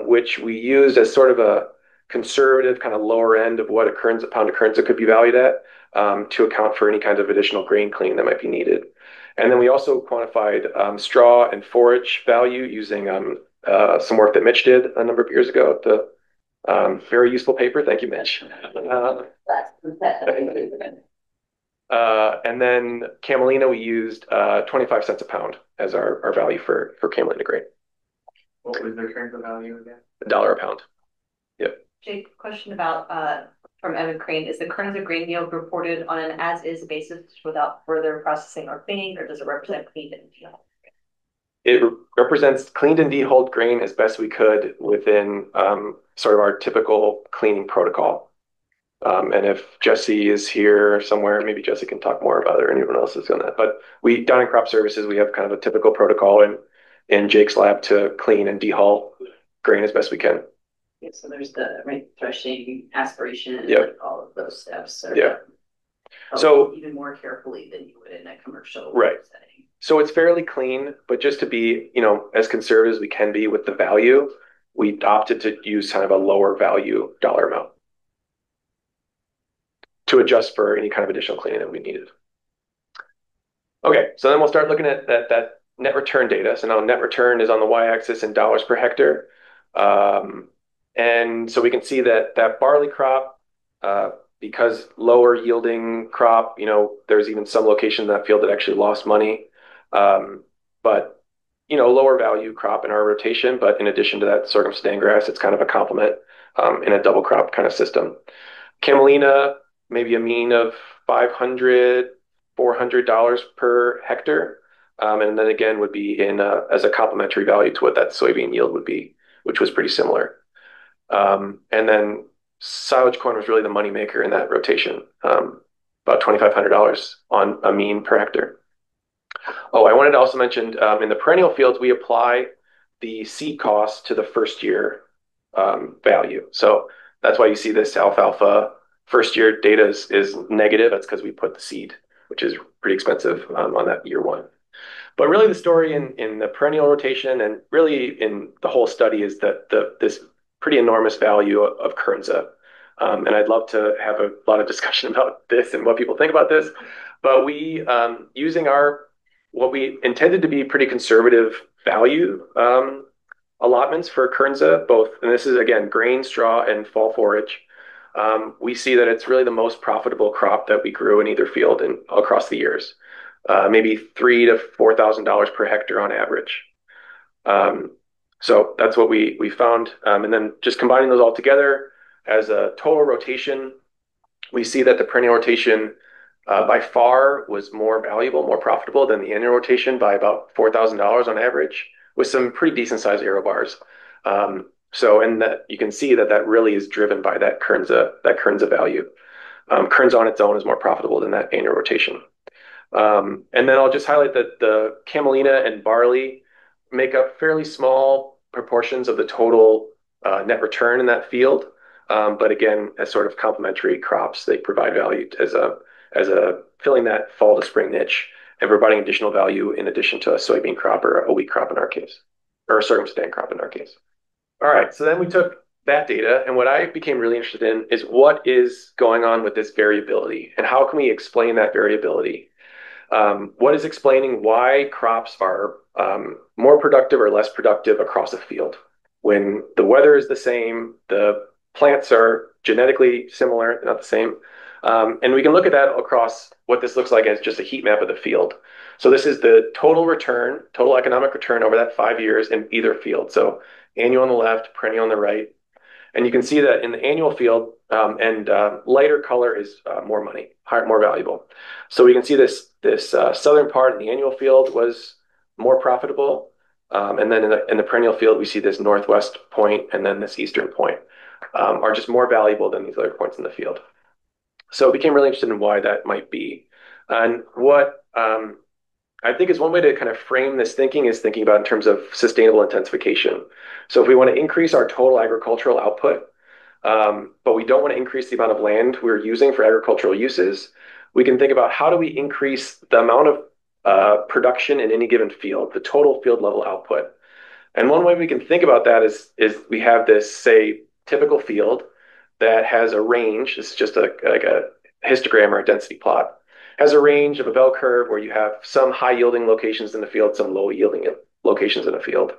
which we used as sort of a conservative kind of lower end of what a pound of Kernza could be valued at to account for any kind of additional grain cleaning that might be needed. And then we also quantified straw and forage value using some work that Mitch did a number of years ago. The very useful paper. Thank you, Mitch. And then camelina, we used 25 cents a pound as our value for camelina grain. What was their current value again? $1 a pound. Yep. Jake, question about from Evan Crane. Is the Kernza grain yield reported on an as-is basis without further processing or cleaning, or does it represent cleaned and dehulled? It represents cleaned and dehulled grain as best we could within sort of our typical cleaning protocol. And if Jesse is here somewhere, maybe Jesse can talk more about it, or anyone else is on that. But down in crop services, we have kind of a typical protocol in Jake's lab to clean and dehull grain as best we can. Yeah, so there's the threshing, aspiration, Yep. like all of those steps. Yeah. So even more carefully than you would in a commercial right. setting. So it's fairly clean, but just to be, as conservative as we can be with the value, we opted to use kind of a lower value dollar amount to adjust for any kind of additional cleaning that we needed. Okay, so then we'll start looking at that net return data. So now net return is on the y-axis in dollars per hectare. And so we can see that barley crop, because lower yielding crop, there's even some location in that field that actually lost money. But lower value crop in our rotation. But in addition to that, sorghum stand grass, it's kind of a complement in a double crop kind of system. Camelina, maybe a mean of $500, $400 per hectare. And then again would be as a complementary value to what that soybean yield would be, which was pretty similar. And then silage corn was really the moneymaker in that rotation. about $2,500 on a mean per hectare. Oh, I wanted to also mention in the perennial fields, we apply the seed cost to the first year value. So that's why you see this alfalfa first year data is negative. That's because we put the seed, which is pretty expensive on that year one. But really the story in the perennial rotation and really in the whole study is that this pretty enormous value of Kernza. And I'd love to have a lot of discussion about this and what people think about this. But we, using what we intended to be pretty conservative value allotments for Kernza, both, and this is again, grain, straw, and fall forage. We see that it's really the most profitable crop that we grew in either field and across the years. Maybe $3,000 to $4,000 per hectare on average. So that's what we found. And then just combining those all together as a total rotation, we see that the perennial rotation by far was more valuable, more profitable than the annual rotation by about $4,000 on average, with some pretty decent sized arrow bars. And that you can see that really is driven by that Kernza value. Kernza on its own is more profitable than that annual rotation. And then I'll just highlight that the camelina and barley make up fairly small proportions of the total net return in that field. But again, as sort of complementary crops, they provide value as a filling that fall to spring niche and providing additional value in addition to a soybean crop or a wheat crop in our case, or a sorghum sudan crop in our case. All right, so then we took that data, and what I became really interested in is what is going on with this variability and how can we explain that variability? What is explaining why crops are more productive or less productive across a field? When the weather is the same, the plants are genetically similar, not the same. And we can look at that across what this looks like as just a heat map of the field. So this is the total return, total economic return over that 5 years in either field. So annual on the left, perennial on the right. And you can see that in the annual field, lighter color is more money, more valuable. So we can see this southern part in the annual field was more profitable. And then in the perennial field, we see this northwest point and then this eastern point are just more valuable than these other points in the field. So I became really interested in why that might be. And what I think is one way to kind of frame this thinking is thinking about in terms of sustainable intensification. So if we want to increase our total agricultural output, but we don't want to increase the amount of land we're using for agricultural uses, we can think about how do we increase the amount of production in any given field, the total field level output. And one way we can think about that is we have this, say, typical field that has a range. It's just like a histogram or a density plot. Has a range of a bell curve where you have some high yielding locations in the field, some low yielding locations in the field.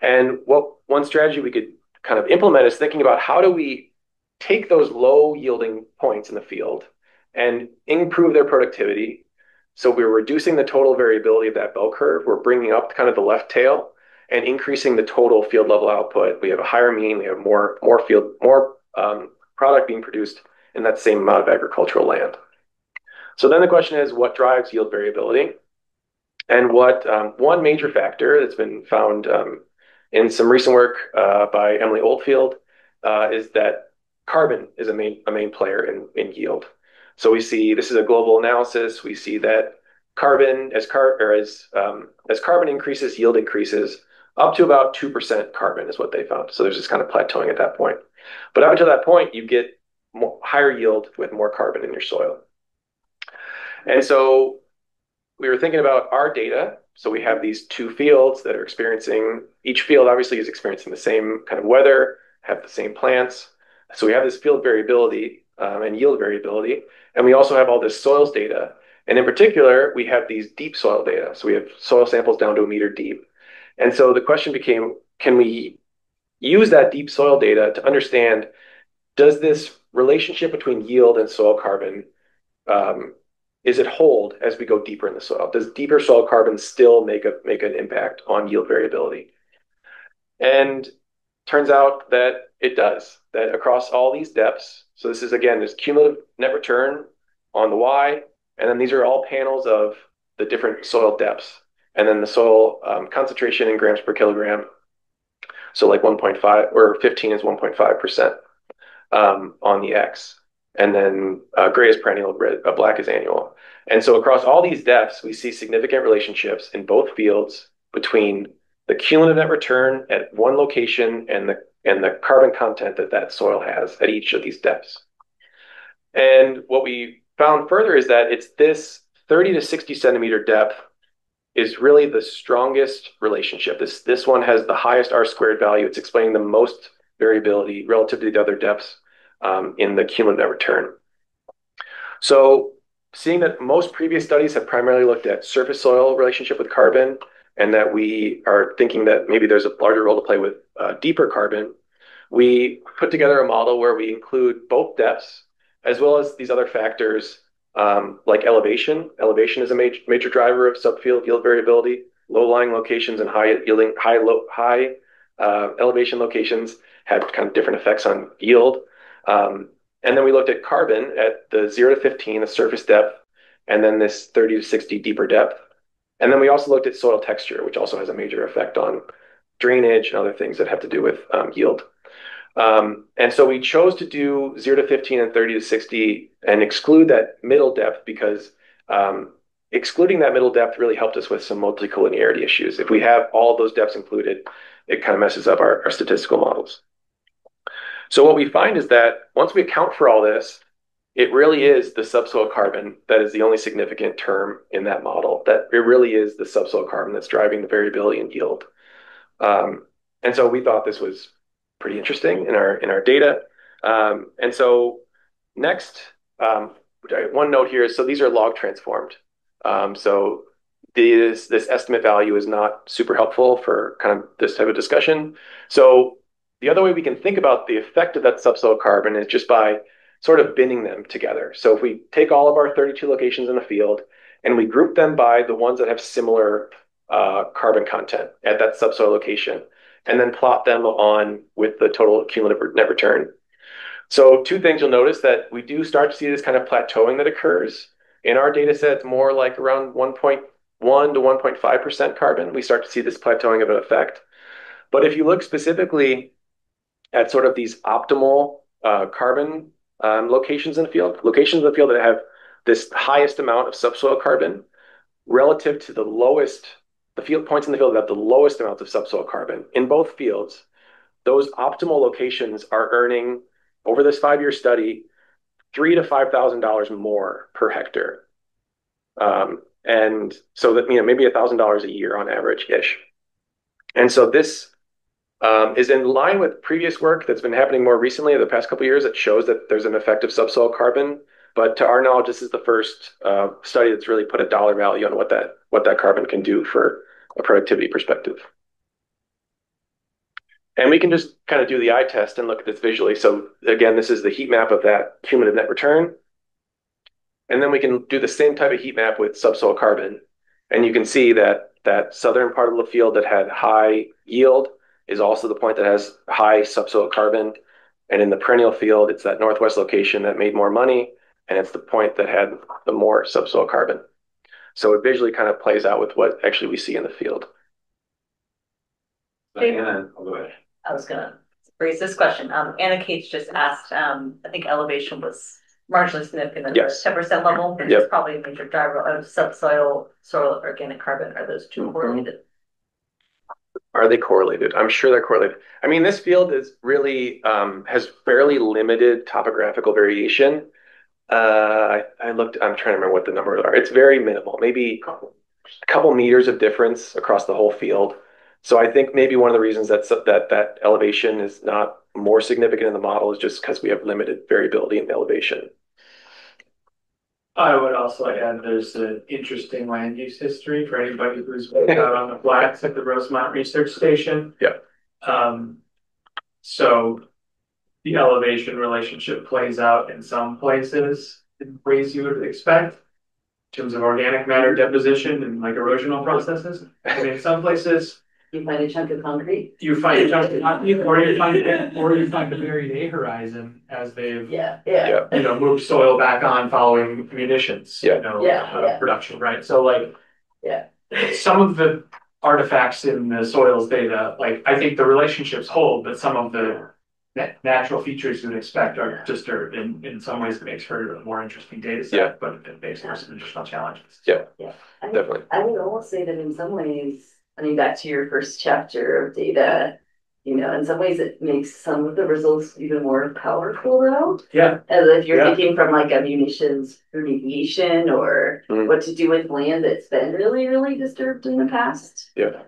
And one strategy we could kind of implement is thinking about how do we take those low yielding points in the field and improve their productivity. So we're reducing the total variability of that bell curve. We're bringing up kind of the left tail and increasing the total field level output. We have a higher mean. We have more product being produced in that same amount of agricultural land. So then the question is, what drives yield variability? And what one major factor that's been found in some recent work by Emily Oldfield is that carbon is a main player in yield. So we see this is a global analysis. We see that carbon as carbon increases, yield increases up to about 2% carbon is what they found. So there's this kind of plateauing at that point. But up until that point, you get higher yield with more carbon in your soil. And so we were thinking about our data. So we have these two fields that are experiencing, each field obviously is experiencing the same kind of weather, have the same plants. So we have this field variability and yield variability. And we also have all this soils data. And in particular, we have these deep soil data. So we have soil samples down to a meter deep. And so the question became, can we use that deep soil data to understand, does this relationship between yield and soil carbon is it hold as we go deeper in the soil? Does deeper soil carbon still make an impact on yield variability? And turns out that it does, that across all these depths, so this is again, this cumulative net return on the Y, and then these are all panels of the different soil depths, and then the soil concentration in grams per kilogram. So like 1.5 or 15 is 1.5% on the X. and then gray is perennial, black is annual. And so across all these depths, we see significant relationships in both fields between the cumulative net return at one location and the carbon content that that soil has at each of these depths. And what we found further is that it's this 30 to 60 centimeter depth is really the strongest relationship. This one has the highest R squared value. It's explaining the most variability relative to the other depths in the cumulative net return. So seeing that most previous studies have primarily looked at surface soil relationship with carbon, and that we are thinking that maybe there's a larger role to play with deeper carbon, we put together a model where we include both depths as well as these other factors like elevation. Elevation is a major driver of subfield yield variability. Low-lying locations and high elevation locations have kind of different effects on yield. And then we looked at carbon at the 0 to 15, the surface depth, and then this 30 to 60 deeper depth. And then we also looked at soil texture, which also has a major effect on drainage and other things that have to do with yield. And so we chose to do 0 to 15 and 30 to 60 and exclude that middle depth because excluding that middle depth really helped us with some multicollinearity issues. If we have all those depths included, it kind of messes up our statistical models. So what we find is that once we account for all this, it really is the subsoil carbon that is the only significant term in that model. That it really is the subsoil carbon that's driving the variability in yield. And so we thought this was pretty interesting in our data. And so next, one note here is, so these are log transformed. So this estimate value is not super helpful for kind of this type of discussion. So the other way we can think about the effect of that subsoil carbon is just by sort of binning them together. So if we take all of our 32 locations in the field and we group them by the ones that have similar carbon content at that subsoil location, and then plot them on with the total cumulative net return. So two things you'll notice that we do start to see this kind of plateauing that occurs. In our data set, it's more like around 1.1 to 1.5% carbon. We start to see this plateauing of an effect. But if you look specifically at sort of these optimal carbon locations in the field that have this highest amount of subsoil carbon relative to the lowest, the field points in the field that have the lowest amounts of subsoil carbon in both fields, those optimal locations are earning over this 5-year study $3,000 to $5,000 more per hectare, and so that maybe $1,000 a year on average ish. And so this is in line with previous work that's been happening more recently in the past couple of years that shows that there's an effect of subsoil carbon. But to our knowledge, this is the first study that's really put a dollar value on what that carbon can do for a productivity perspective. And we can just kind of do the eye test and look at this visually. So again, this is the heat map of that cumulative net return. And then we can do the same type of heat map with subsoil carbon. And you can see that that southern part of the field that had high yield is also the point that has high subsoil carbon. And in the perennial field, it's that northwest location that made more money. And it's the point that had the more subsoil carbon. So it visually kind of plays out with what actually we see in the field. Anna, I'll go ahead. I was gonna raise this question. Anna Cates just asked, I think elevation was marginally significant at the 10% level, which is probably a major driver of subsoil, soil, organic carbon. Are those two correlated? Are they correlated? I'm sure they're correlated. I mean, this field is really has fairly limited topographical variation. I'm trying to remember what the numbers are. It's very minimal, maybe a couple meters of difference across the whole field. So I think maybe one of the reasons that elevation is not more significant in the model is just because we have limited variability in the elevation. I would also add there's an interesting land use history for anybody who's out on the flats at the Rosemont Research Station. Yeah. So the elevation relationship plays out in some places in ways you would expect in terms of organic matter deposition and like erosional processes. And in some places, you find a chunk of concrete. You find a chunk of concrete, or you find a buried A horizon as they've moved soil back on following munitions production, right? So like some of the artifacts in the soils data, like I think the relationships hold, but some of the natural features you would expect are just in some ways it makes for a more interesting data set, but it makes for some additional challenges. Yeah, definitely. I would almost say that in some ways, I mean, back to your first chapter of data, in some ways it makes some of the results even more powerful though. Yeah. As if you're thinking from like a munitions remediation or what to do with land that's been really, really disturbed in the past. Yeah.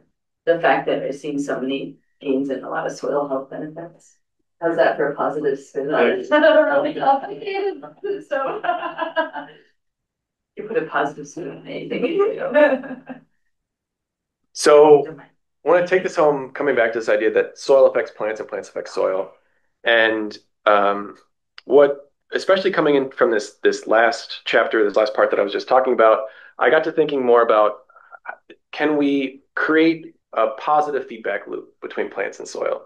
The fact that we're seeing so many gains in a lot of soil health benefits. How's that for a positive spin on it? Really complicated. So you put a positive spin on anything. So I want to take this home, coming back to this idea that soil affects plants and plants affect soil. And what, especially coming in from this last chapter, this last part that I was just talking about, I got to thinking more about, can we create a positive feedback loop between plants and soil?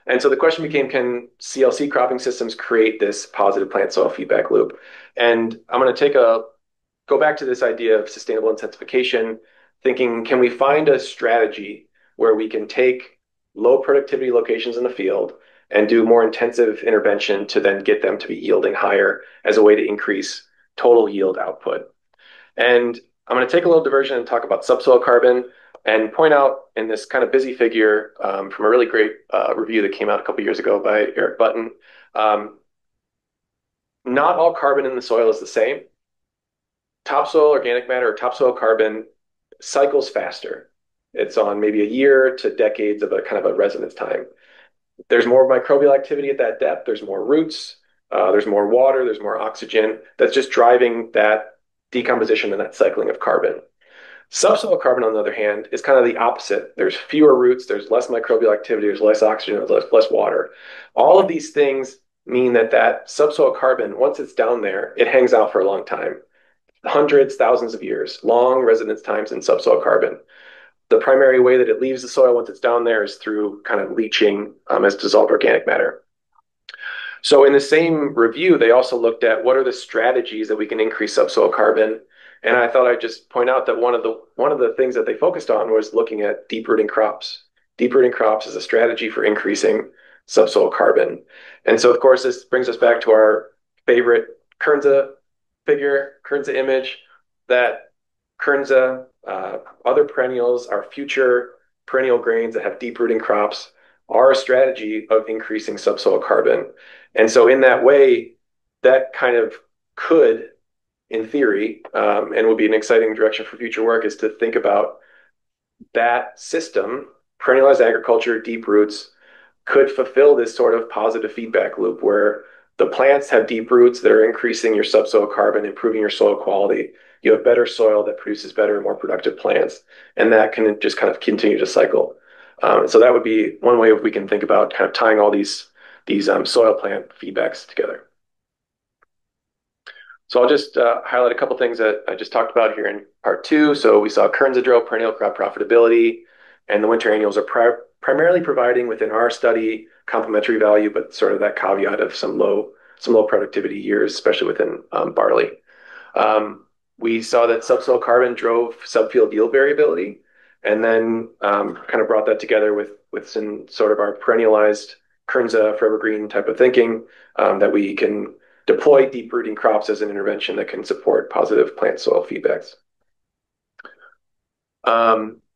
And so the question became, can CLC cropping systems create this positive plant soil feedback loop? And I'm going to go back to this idea of sustainable intensification, thinking, can we find a strategy where we can take low productivity locations in the field and do more intensive intervention to then get them to be yielding higher as a way to increase total yield output? And I'm going to take a little diversion and talk about subsoil carbon and point out in this kind of busy figure from a really great review that came out a couple years ago by Eric Button. Not all carbon in the soil is the same. Topsoil organic matter or topsoil carbon cycles faster. It's on maybe a year to decades of a kind of a residence time. There's more microbial activity at that depth. There's more roots. There's more water. There's more oxygen. That's just driving that decomposition and that cycling of carbon. Subsoil carbon, on the other hand, is kind of the opposite. There's fewer roots. There's less microbial activity. There's less oxygen. There's less water. All of these things mean that subsoil carbon, once it's down there, it hangs out for a long time. Hundreds, thousands of years, long residence times in subsoil carbon. The primary way that it leaves the soil once it's down there is through kind of leaching as dissolved organic matter. So in the same review, they also looked at what are the strategies that we can increase subsoil carbon. And I thought I'd just point out that one of the things that they focused on was looking at deep rooting crops. Deep rooting crops is a strategy for increasing subsoil carbon. And so, of course, this brings us back to our favorite Kernza figure, Kernza image, that Kernza, other perennials, our future perennial grains that have deep rooting crops are a strategy of increasing subsoil carbon. And so in that way, that kind of could, in theory, and would be an exciting direction for future work, is to think about that system, perennialized agriculture, deep roots, could fulfill this sort of positive feedback loop where the plants have deep roots that are increasing your subsoil carbon, improving your soil quality. You have better soil that produces better and more productive plants, and that can just kind of continue to cycle. So that would be one way we can think about kind of tying all these soil plant feedbacks together. So I'll just highlight a couple things that I just talked about here in part 2. So we saw Kernza drill perennial crop profitability, and the winter annuals are primarily providing within our study complementary value, but sort of that caveat of some low productivity years, especially within barley. We saw that subsoil carbon drove subfield yield variability, and then kind of brought that together with some sort of our perennialized Kernza forever green type of thinking that we can deploy deep rooting crops as an intervention that can support positive plant soil feedbacks.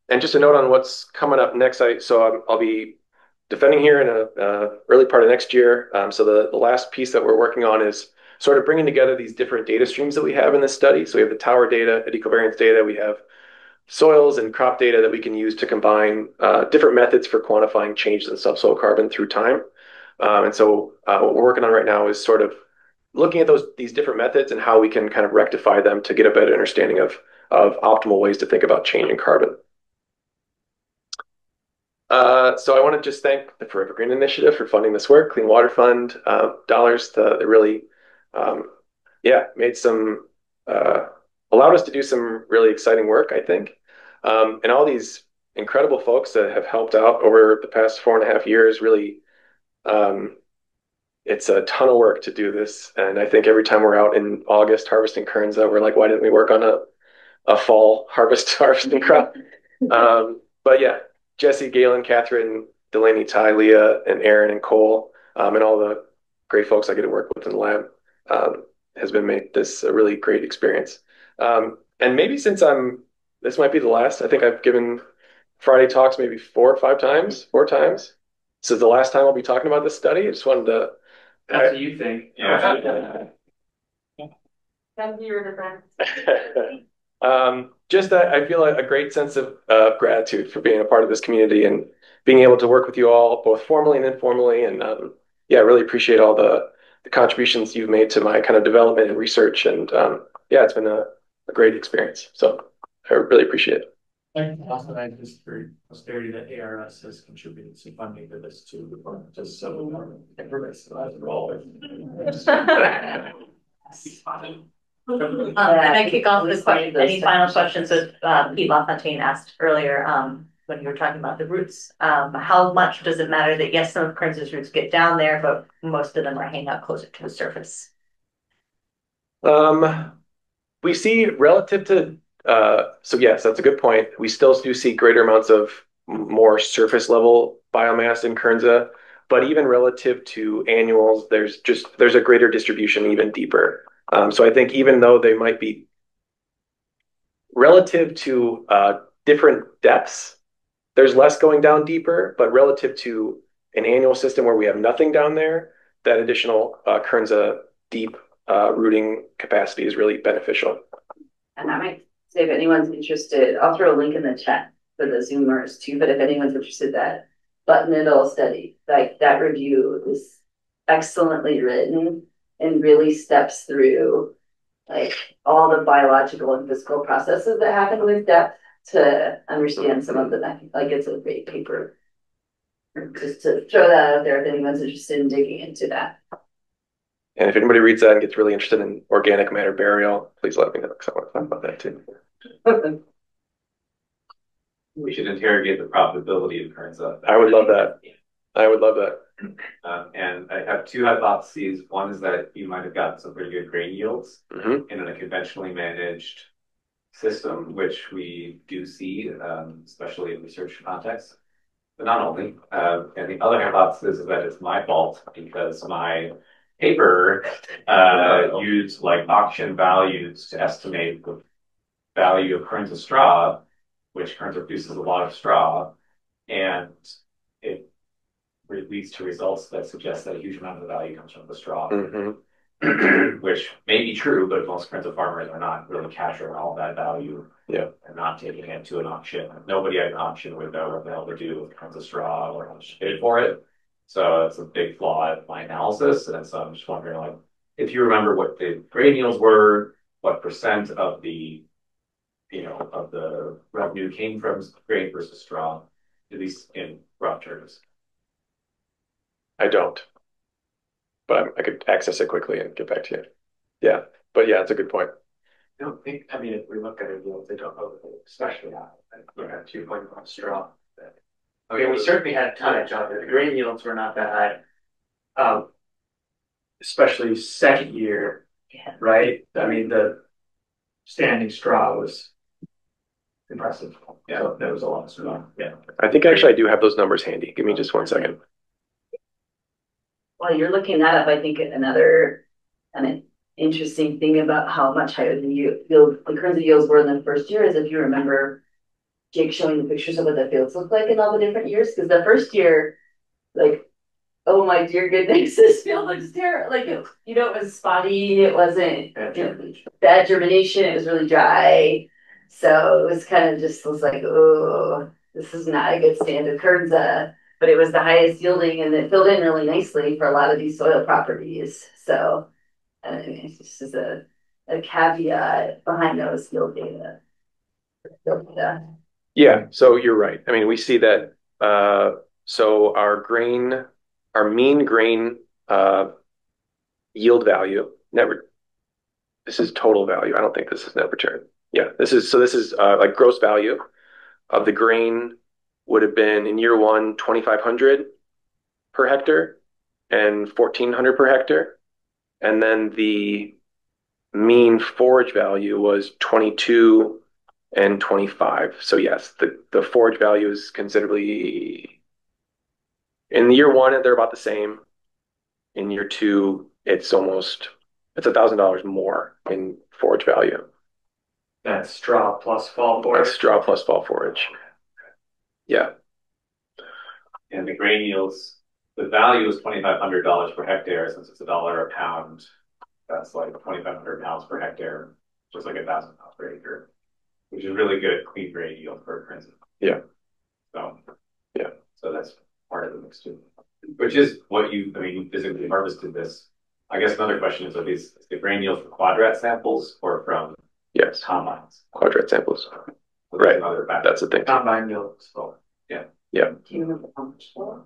And just a note on what's coming up next. I'll be defending here in a early part of next year. So the last piece that we're working on is sort of bringing together these different data streams that we have in this study. So we have the tower data, ecovariance data, we have soils and crop data that we can use to combine different methods for quantifying changes in subsoil carbon through time. And so what we're working on right now is sort of looking at these different methods and how we can kind of rectify them to get a better understanding of optimal ways to think about changing carbon. So I want to just thank the Forever Green Initiative for funding this work, Clean Water Fund dollars that really, made some, allowed us to do some really exciting work, I think. And all these incredible folks that have helped out over the past 4.5 years, really, it's a ton of work to do this. And I think every time we're out in August harvesting Kernza, we're like, why didn't we work on a fall harvesting crop? But yeah, Jesse, Galen, Catherine, Delaney, Ty, Leah, and Aaron and Cole, and all the great folks I get to work with in the lab, has been made this a really great experience. And maybe since this might be the last. I think I've given Friday talks maybe 4 times. So the last time I'll be talking about this study. I just wanted to. That's what you think. Yeah. Thank you, friend. Just that I feel a great sense of gratitude for being a part of this community and being able to work with you all, both formally and informally. And yeah, I really appreciate all the contributions you've made to my kind of development and research. And yeah, it's been a great experience. So I really appreciate it. Thank you. Also, I just for posterity that ARS has contributed some funding to this too, just so everybody's still has a role. And I kick off this question, any final questions that Pete LaFontaine asked earlier, when you were talking about the roots? How much does it matter that yes, some of Kernza's roots get down there, but most of them are hanging out closer to the surface? We see relative to, so yes, that's a good point. We still do see greater amounts of more surface level biomass in Kernza, but even relative to annuals, there's a greater distribution even deeper. So I think even though they might be relative to different depths, there's less going down deeper, but relative to an annual system where we have nothing down there, that additional Kernza deep rooting capacity is really beneficial. And I might say if anyone's interested, I'll throw a link in the chat for the Zoomers too, but if anyone's interested, that Button study, like that review is excellently written and really steps through like all the biological and physical processes that happen with depth to understand some of the, like it's a great paper. Just to throw that out there if anyone's interested in digging into that. And if anybody reads that and gets really interested in organic matter burial, please let me know because I want to talk about that too. We should interrogate the profitability of Kernza. I would love that. I would love that. And I have two hypotheses. One is that you might have gotten some pretty good grain yields in a conventionally managed system, which we do see, especially in research contexts. But not only. And the other hypothesis is that it's my fault because my paper used like auction values to estimate the value of Kernza straw, which Kernza produces a lot of straw, and it leads to results that suggest that a huge amount of the value comes from the straw, which may be true, but most Kernza farmers are not really capturing all that value and not taking it to an auction. Nobody at an auction would know what the hell to do with Kernza straw or how much to pay for it. So it's a big flaw in my analysis. And so I'm just wondering, like, if you remember what the grain yields were, what percent of the, of the revenue came from grain versus straw, at least in rough terms. I don't, but I could access it quickly and get back to you. Yeah, but yeah, it's a good point. I don't think, I mean, if we look at it, they don't know, especially now, we had 2.1 straw. Okay, we certainly had tonnage on it. The grain yields were not that high. Especially second year, right? I mean, the standing straw was impressive. Yeah, so there was a lot of straw. Yeah. I think actually I do have those numbers handy. Give me just 1 second. While you're looking that up, I think another interesting thing about how much higher the Kernza yields were in the first year is if you remember Jake showing the pictures of what the fields look like in all the different years. Because the first year, like, oh my dear goodness, this field looks terrible. Like, it was spotty. It wasn't bad germination. It was really dry. So it was kind of just was like, oh, this is not a good standard Kernza. But it was the highest yielding and it filled in really nicely for a lot of these soil properties. So it's just a caveat behind those field data. Yeah, so you're right. I mean, we see that. So our mean grain yield value, this is total value. I don't think this is net return. Yeah, this is like gross value of the grain would have been in year one, 2,500 per hectare and 1,400 per hectare. And then the mean forage value was 22 and 25. So yes, the forage value is considerably In year one, they're about the same. In year two, it's $1,000 more in forage value. That's straw plus fall forage. That's straw plus fall forage. Yeah. And the grain yields, the value is $2,500 per hectare, since it's $1 a pound. That's like 2,500 pounds per hectare, just like 1,000 pounds per acre, which is really good clean grain yield for Princeton. Yeah. So yeah. So that's part of the mix too. Which is what you physically harvested this. I guess another question is, the grain yield from quadrat samples or from combines? Quadrat samples. So right. That's the thing. Combine yield. So yeah. Do you remember how much for?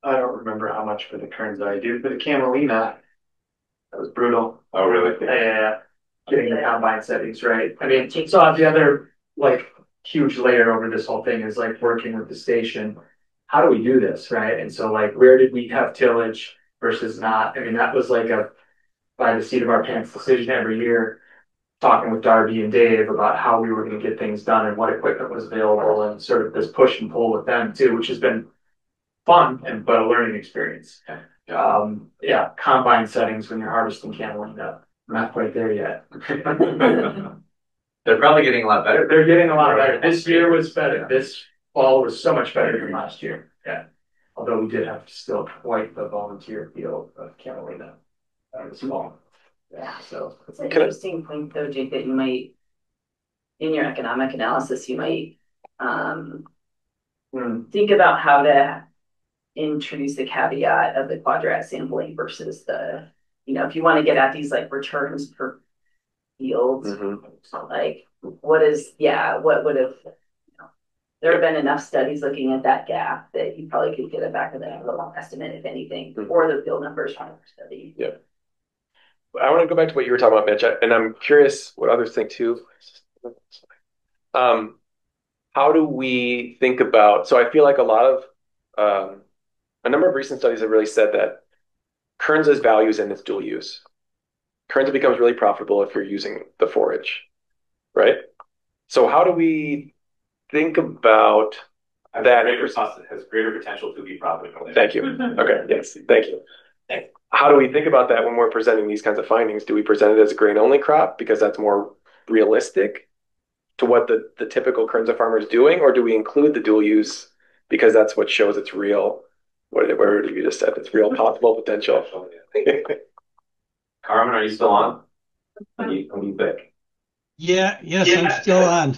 I don't remember how much for the Kerns I do, but the Camelina, that was brutal. Oh, really? Yeah. Getting the combine settings right. I mean, so the other like huge layer over this whole thing is like working with the station. How do we do this, right? And so like, where did we have tillage versus not? I mean, that was like a by the seat of our pants decision every year, talking with Darby and Dave about how we were going to get things done and what equipment was available, and sort of this push and pull with them too, which has been fun but a learning experience. Combine settings when you're harvesting camelina. I'm not quite there yet. They're probably getting a lot better. They're getting a lot better. This year was better. This fall was so much better than last year. Yeah. Although we did have still quite the volunteer field of camelina this fall. Yeah. So it's an interesting point though, Jake, that you might, in your economic analysis, you might think about how to introduce the caveat of the quadrat sampling versus the, if you want to get at these like returns per field, like what would have, there have been enough studies looking at that gap that you probably could get a back of the envelope estimate, if anything, or the field numbers from the study. Yeah. I want to go back to what you were talking about, Mitch, and I'm curious what others think too. How do we think about, so I feel like a number of recent studies have really said that Kernza's values in its dual use. Kernza becomes really profitable if you're using the forage, right? So how do we think about that? It has greater potential to be profitable. Thank you. Okay, yes, thank you. How do we think about that when we're presenting these kinds of findings? Do we present it as a grain-only crop because that's more realistic to what the typical Kernza farmer is doing, or do we include the dual use because that's what shows it's real? What you just said, it's real possible potential. Carmen, are you still on? What do you think? Yes, I'm still on.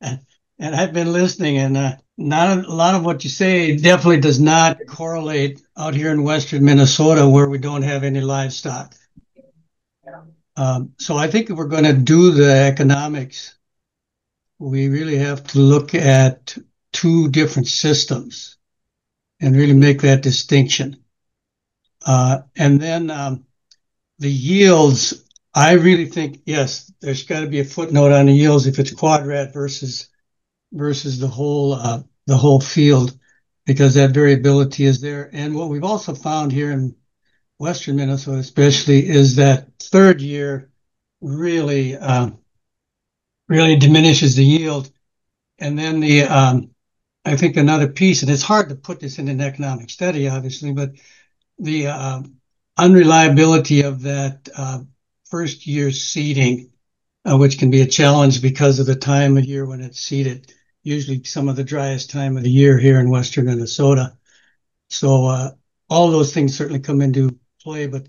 And I've been listening, and not a lot of what you say definitely does not correlate out here in western Minnesota where we don't have any livestock. So I think if we're going to do the economics, we really have to look at two different systems and really make that distinction. And then the yields, I really think, yes, there's got to be a footnote on the yields if it's quadrat versus the whole field, because that variability is there. And what we've also found here in western Minnesota especially is that third year really diminishes the yield. And then I think another piece, and it's hard to put this in an economic study, obviously, but the unreliability of that first year seeding, which can be a challenge because of the time of year when it's seeded, usually some of the driest time of the year here in western Minnesota. So all those things certainly come into play, but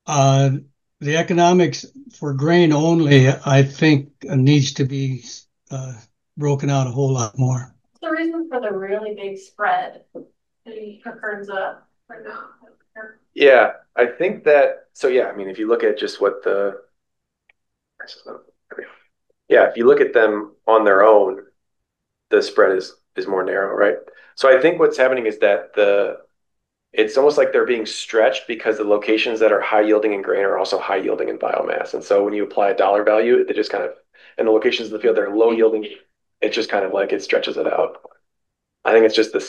the economics for grain only, I think, needs to be broken out a whole lot more. What's the reason for the really big spread for Kernza right now? Yeah, I think that, if you look at just what if you look at them on their own, the spread is more narrow, right? So I think what's happening is that it's almost like they're being stretched because the locations that are high yielding in grain are also high yielding in biomass. And so when you apply a dollar value, they just kind of, and the locations in the field that are low yielding, it just kind of like it stretches it out. I think it's just the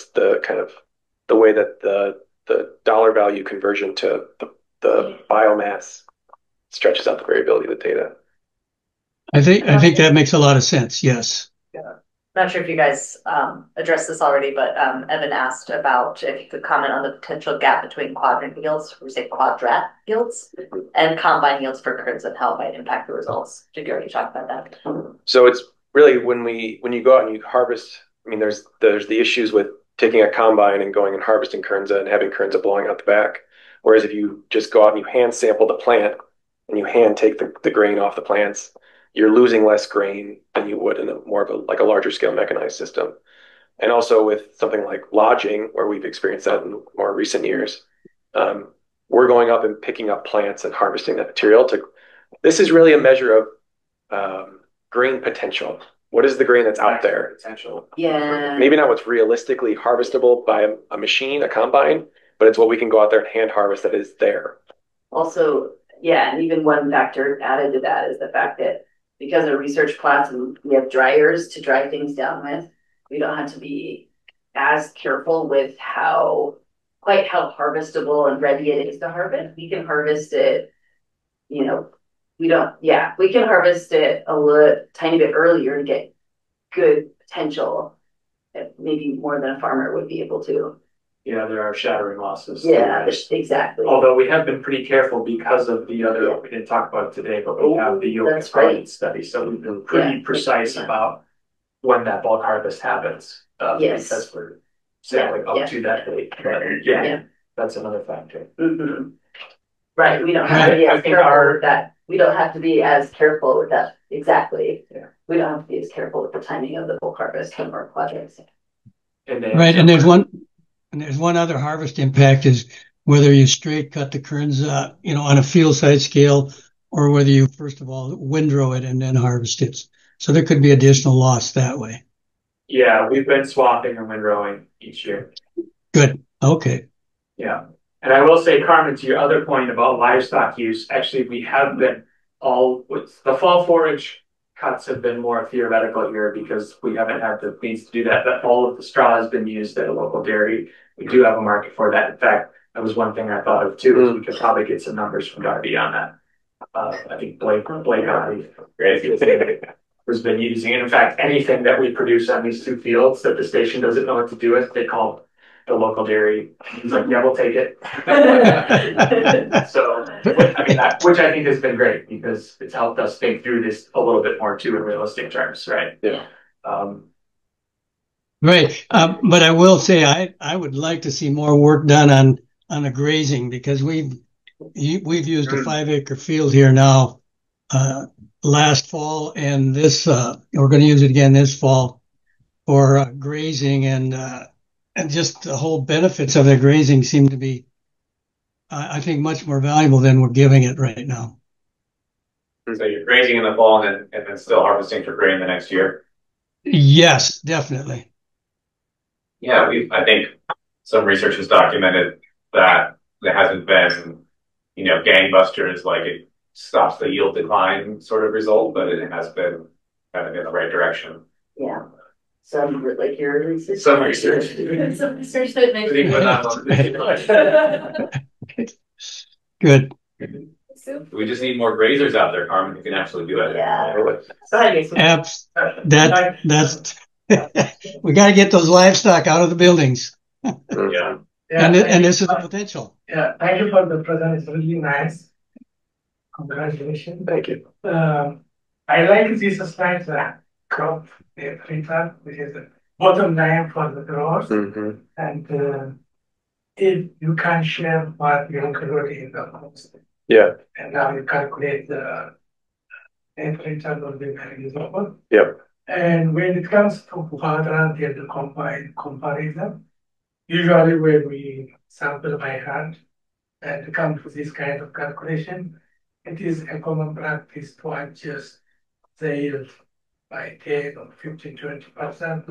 way that the dollar value conversion to the biomass stretches out the variability of the data. I think that makes a lot of sense. Yes. Yeah. not sure if you guys addressed this already, but Evan asked about if you could comment on the potential gap between quadrant yields, or say quadrat yields, and combine yields for curds and how it might impact the results. Did you already talk about that? So it's really when you go out and you harvest, I mean, there's the issues with taking a combine and going and harvesting kernza and having kernza blowing out the back. Whereas if you just go out and you hand sample the plant and you hand take the grain off the plants, you're losing less grain than you would in a more of a larger scale mechanized system. And also with something like lodging, where we've experienced that in more recent years, we're going up and picking up plants and harvesting that material. This is really a measure of grain potential. What is the grain that's out there? Potential. Yeah. Maybe not what's realistically harvestable by a machine, a combine, but it's what we can go out there and hand harvest that is there. Also, yeah, and even one factor added to that is the fact that because of research plots and we have dryers to dry things down with, we don't have to be as careful with how harvestable and ready it is to harvest. We can harvest it, we can harvest it a tiny bit earlier to get good potential, maybe more than a farmer would be able to. Yeah, there are shattering losses. Yeah, exactly. Although we have been pretty careful because of the other, we didn't talk about it today, but we have the yield exponent study. So we've been pretty precise about when that bulk harvest happens. Yes. Because we're sampling up to that date. But that's another factor. Mm-hmm. Right, we don't have to be as careful with that. We don't have to be as careful with that. Exactly. Yeah. We don't have to be as careful with the timing of the bulk harvest from our projects. Right, and there's one other harvest impact is whether you straight cut the kerns, on a field side scale, or whether you first of all windrow it and then harvest it. So there could be additional loss that way. Yeah, we've been swapping and windrowing each year. Good. Okay. Yeah. And I will say, Carmen, to your other point about livestock use, actually, we have been the fall forage cuts have been more theoretical here because we haven't had the means to do that. But all of the straw has been used at a local dairy. We do have a market for that. In fact, that was one thing I thought of too, is we could probably get some numbers from Darby on that. I think Blake has been using it. In fact, anything that we produce on these two fields that the station doesn't know what to do with, they call the local dairy. He's like, yeah, we'll take it. So, which I think has been great because it's helped us think through this a little bit more too in realistic terms, right? Yeah. Right. But I will say I would like to see more work done on the grazing because we've used a 5-acre field here now last fall, and this we're going to use it again this fall for grazing, and just the whole benefits of the grazing seem to be, I think, much more valuable than we're giving it right now. So you're grazing in the fall and then still harvesting for grain the next year? Yes, definitely. Yeah, I think some research has documented that there hasn't been, gangbusters, like it stops the yield decline sort of result, but it has been kind of in the right direction. Yeah. Some like your research. Some research. Some research that makes Good. We just need more grazers out there, Carmen, who can actually do it. Yeah. That's we got to get those livestock out of the buildings. Yeah. And this is the potential. Yeah, thank you for the present. It's really nice. Congratulations. Thank you. I like this slide, crop return, which is the bottom line for the growers. Mm-hmm. And if you can share what you include in the post. Yeah. And now you calculate the net return will be very useful. Yep. And when it comes to quadrant and the combined comparison, usually when we sample by hand and come to this kind of calculation, it is a common practice to adjust the yield by 10 or 15, 20%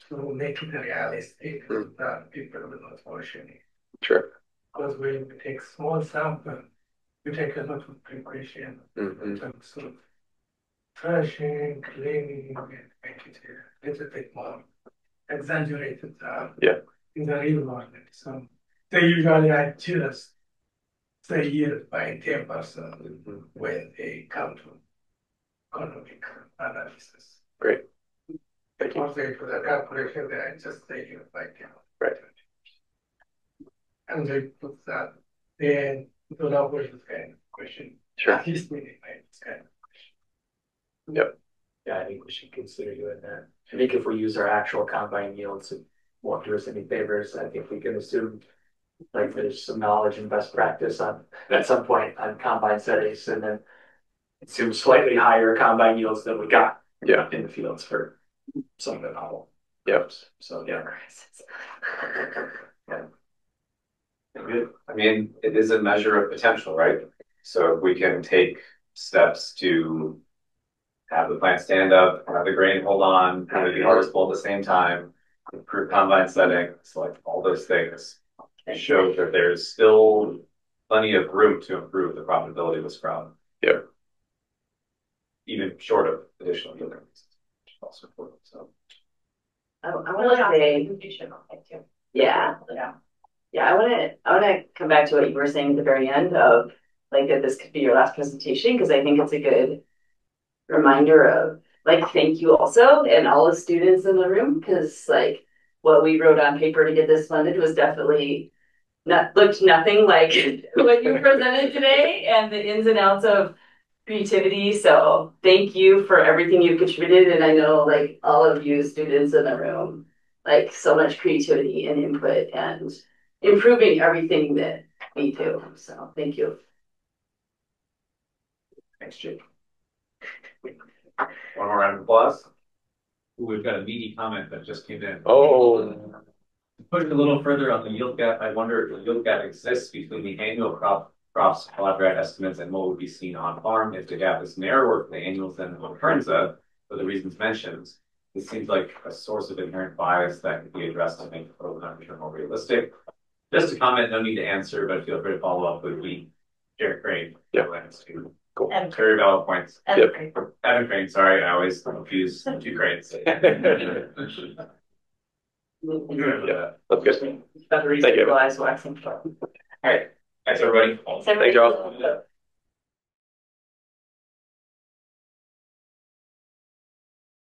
to make it realistic that people will not question it. Sure. Because when we take small sample, we take a lot of preparation in terms of threshing, cleaning, and make it a little bit more exaggerated in the real world. So they usually adjust the yield by 10% when they come to economic analysis. Great. translate to the calculation that I just taken like Right. and they put that then to avoid this kind of question. Sure. At least meaning like this kind of question. Yep. Yeah, I think we should consider doing that. I think if we use our actual combine yields, it won't do us any favors. I think we can assume like there's some knowledge and best practice on at some point on combine settings, and then assume slightly higher combine yields than we got in the fields for some of the novel. Yep. So yeah. Yeah. Good. I mean, it is a measure of potential, right? So if we can take steps to have the plant stand up, have the grain hold on, have it be harvestable at the same time, improve combine settings, like all those things show that there's still plenty of room to improve the profitability of this crop. Yeah. Even short of additional yield increases, which is also important. So I want to say, yeah. I want to come back to what you were saying at the very end of like that this could be your last presentation, because I think it's a good reminder of like thank you also and all the students in the room, because like what we wrote on paper to get this funded was definitely looked nothing like what you presented today and the ins and outs of creativity. So thank you for everything you contributed, and I know like all of you students in the room, like so much creativity and input and improving everything that we do. So thank you. thanks, Jake. One more round of applause. Ooh, we've got a meaty comment that just came in. Oh. To push a little further on the yield gap, I wonder if the yield gap exists between the annual crops collaborative estimates and what would be seen on farm. If the gap is narrower for the annuals than what turns up, for the reasons mentioned, this seems like a source of inherent bias that could be addressed to make the total numbers more realistic. Just a comment, no need to answer, but feel free to follow up with me, Jared Crane. Yeah. Cool. Very valid points. Evan Crane, sorry, I always confuse two cranes. Yeah, that's good. Better Thank you. equalize waxing. All right. Thanks, everybody. Thanks, y'all.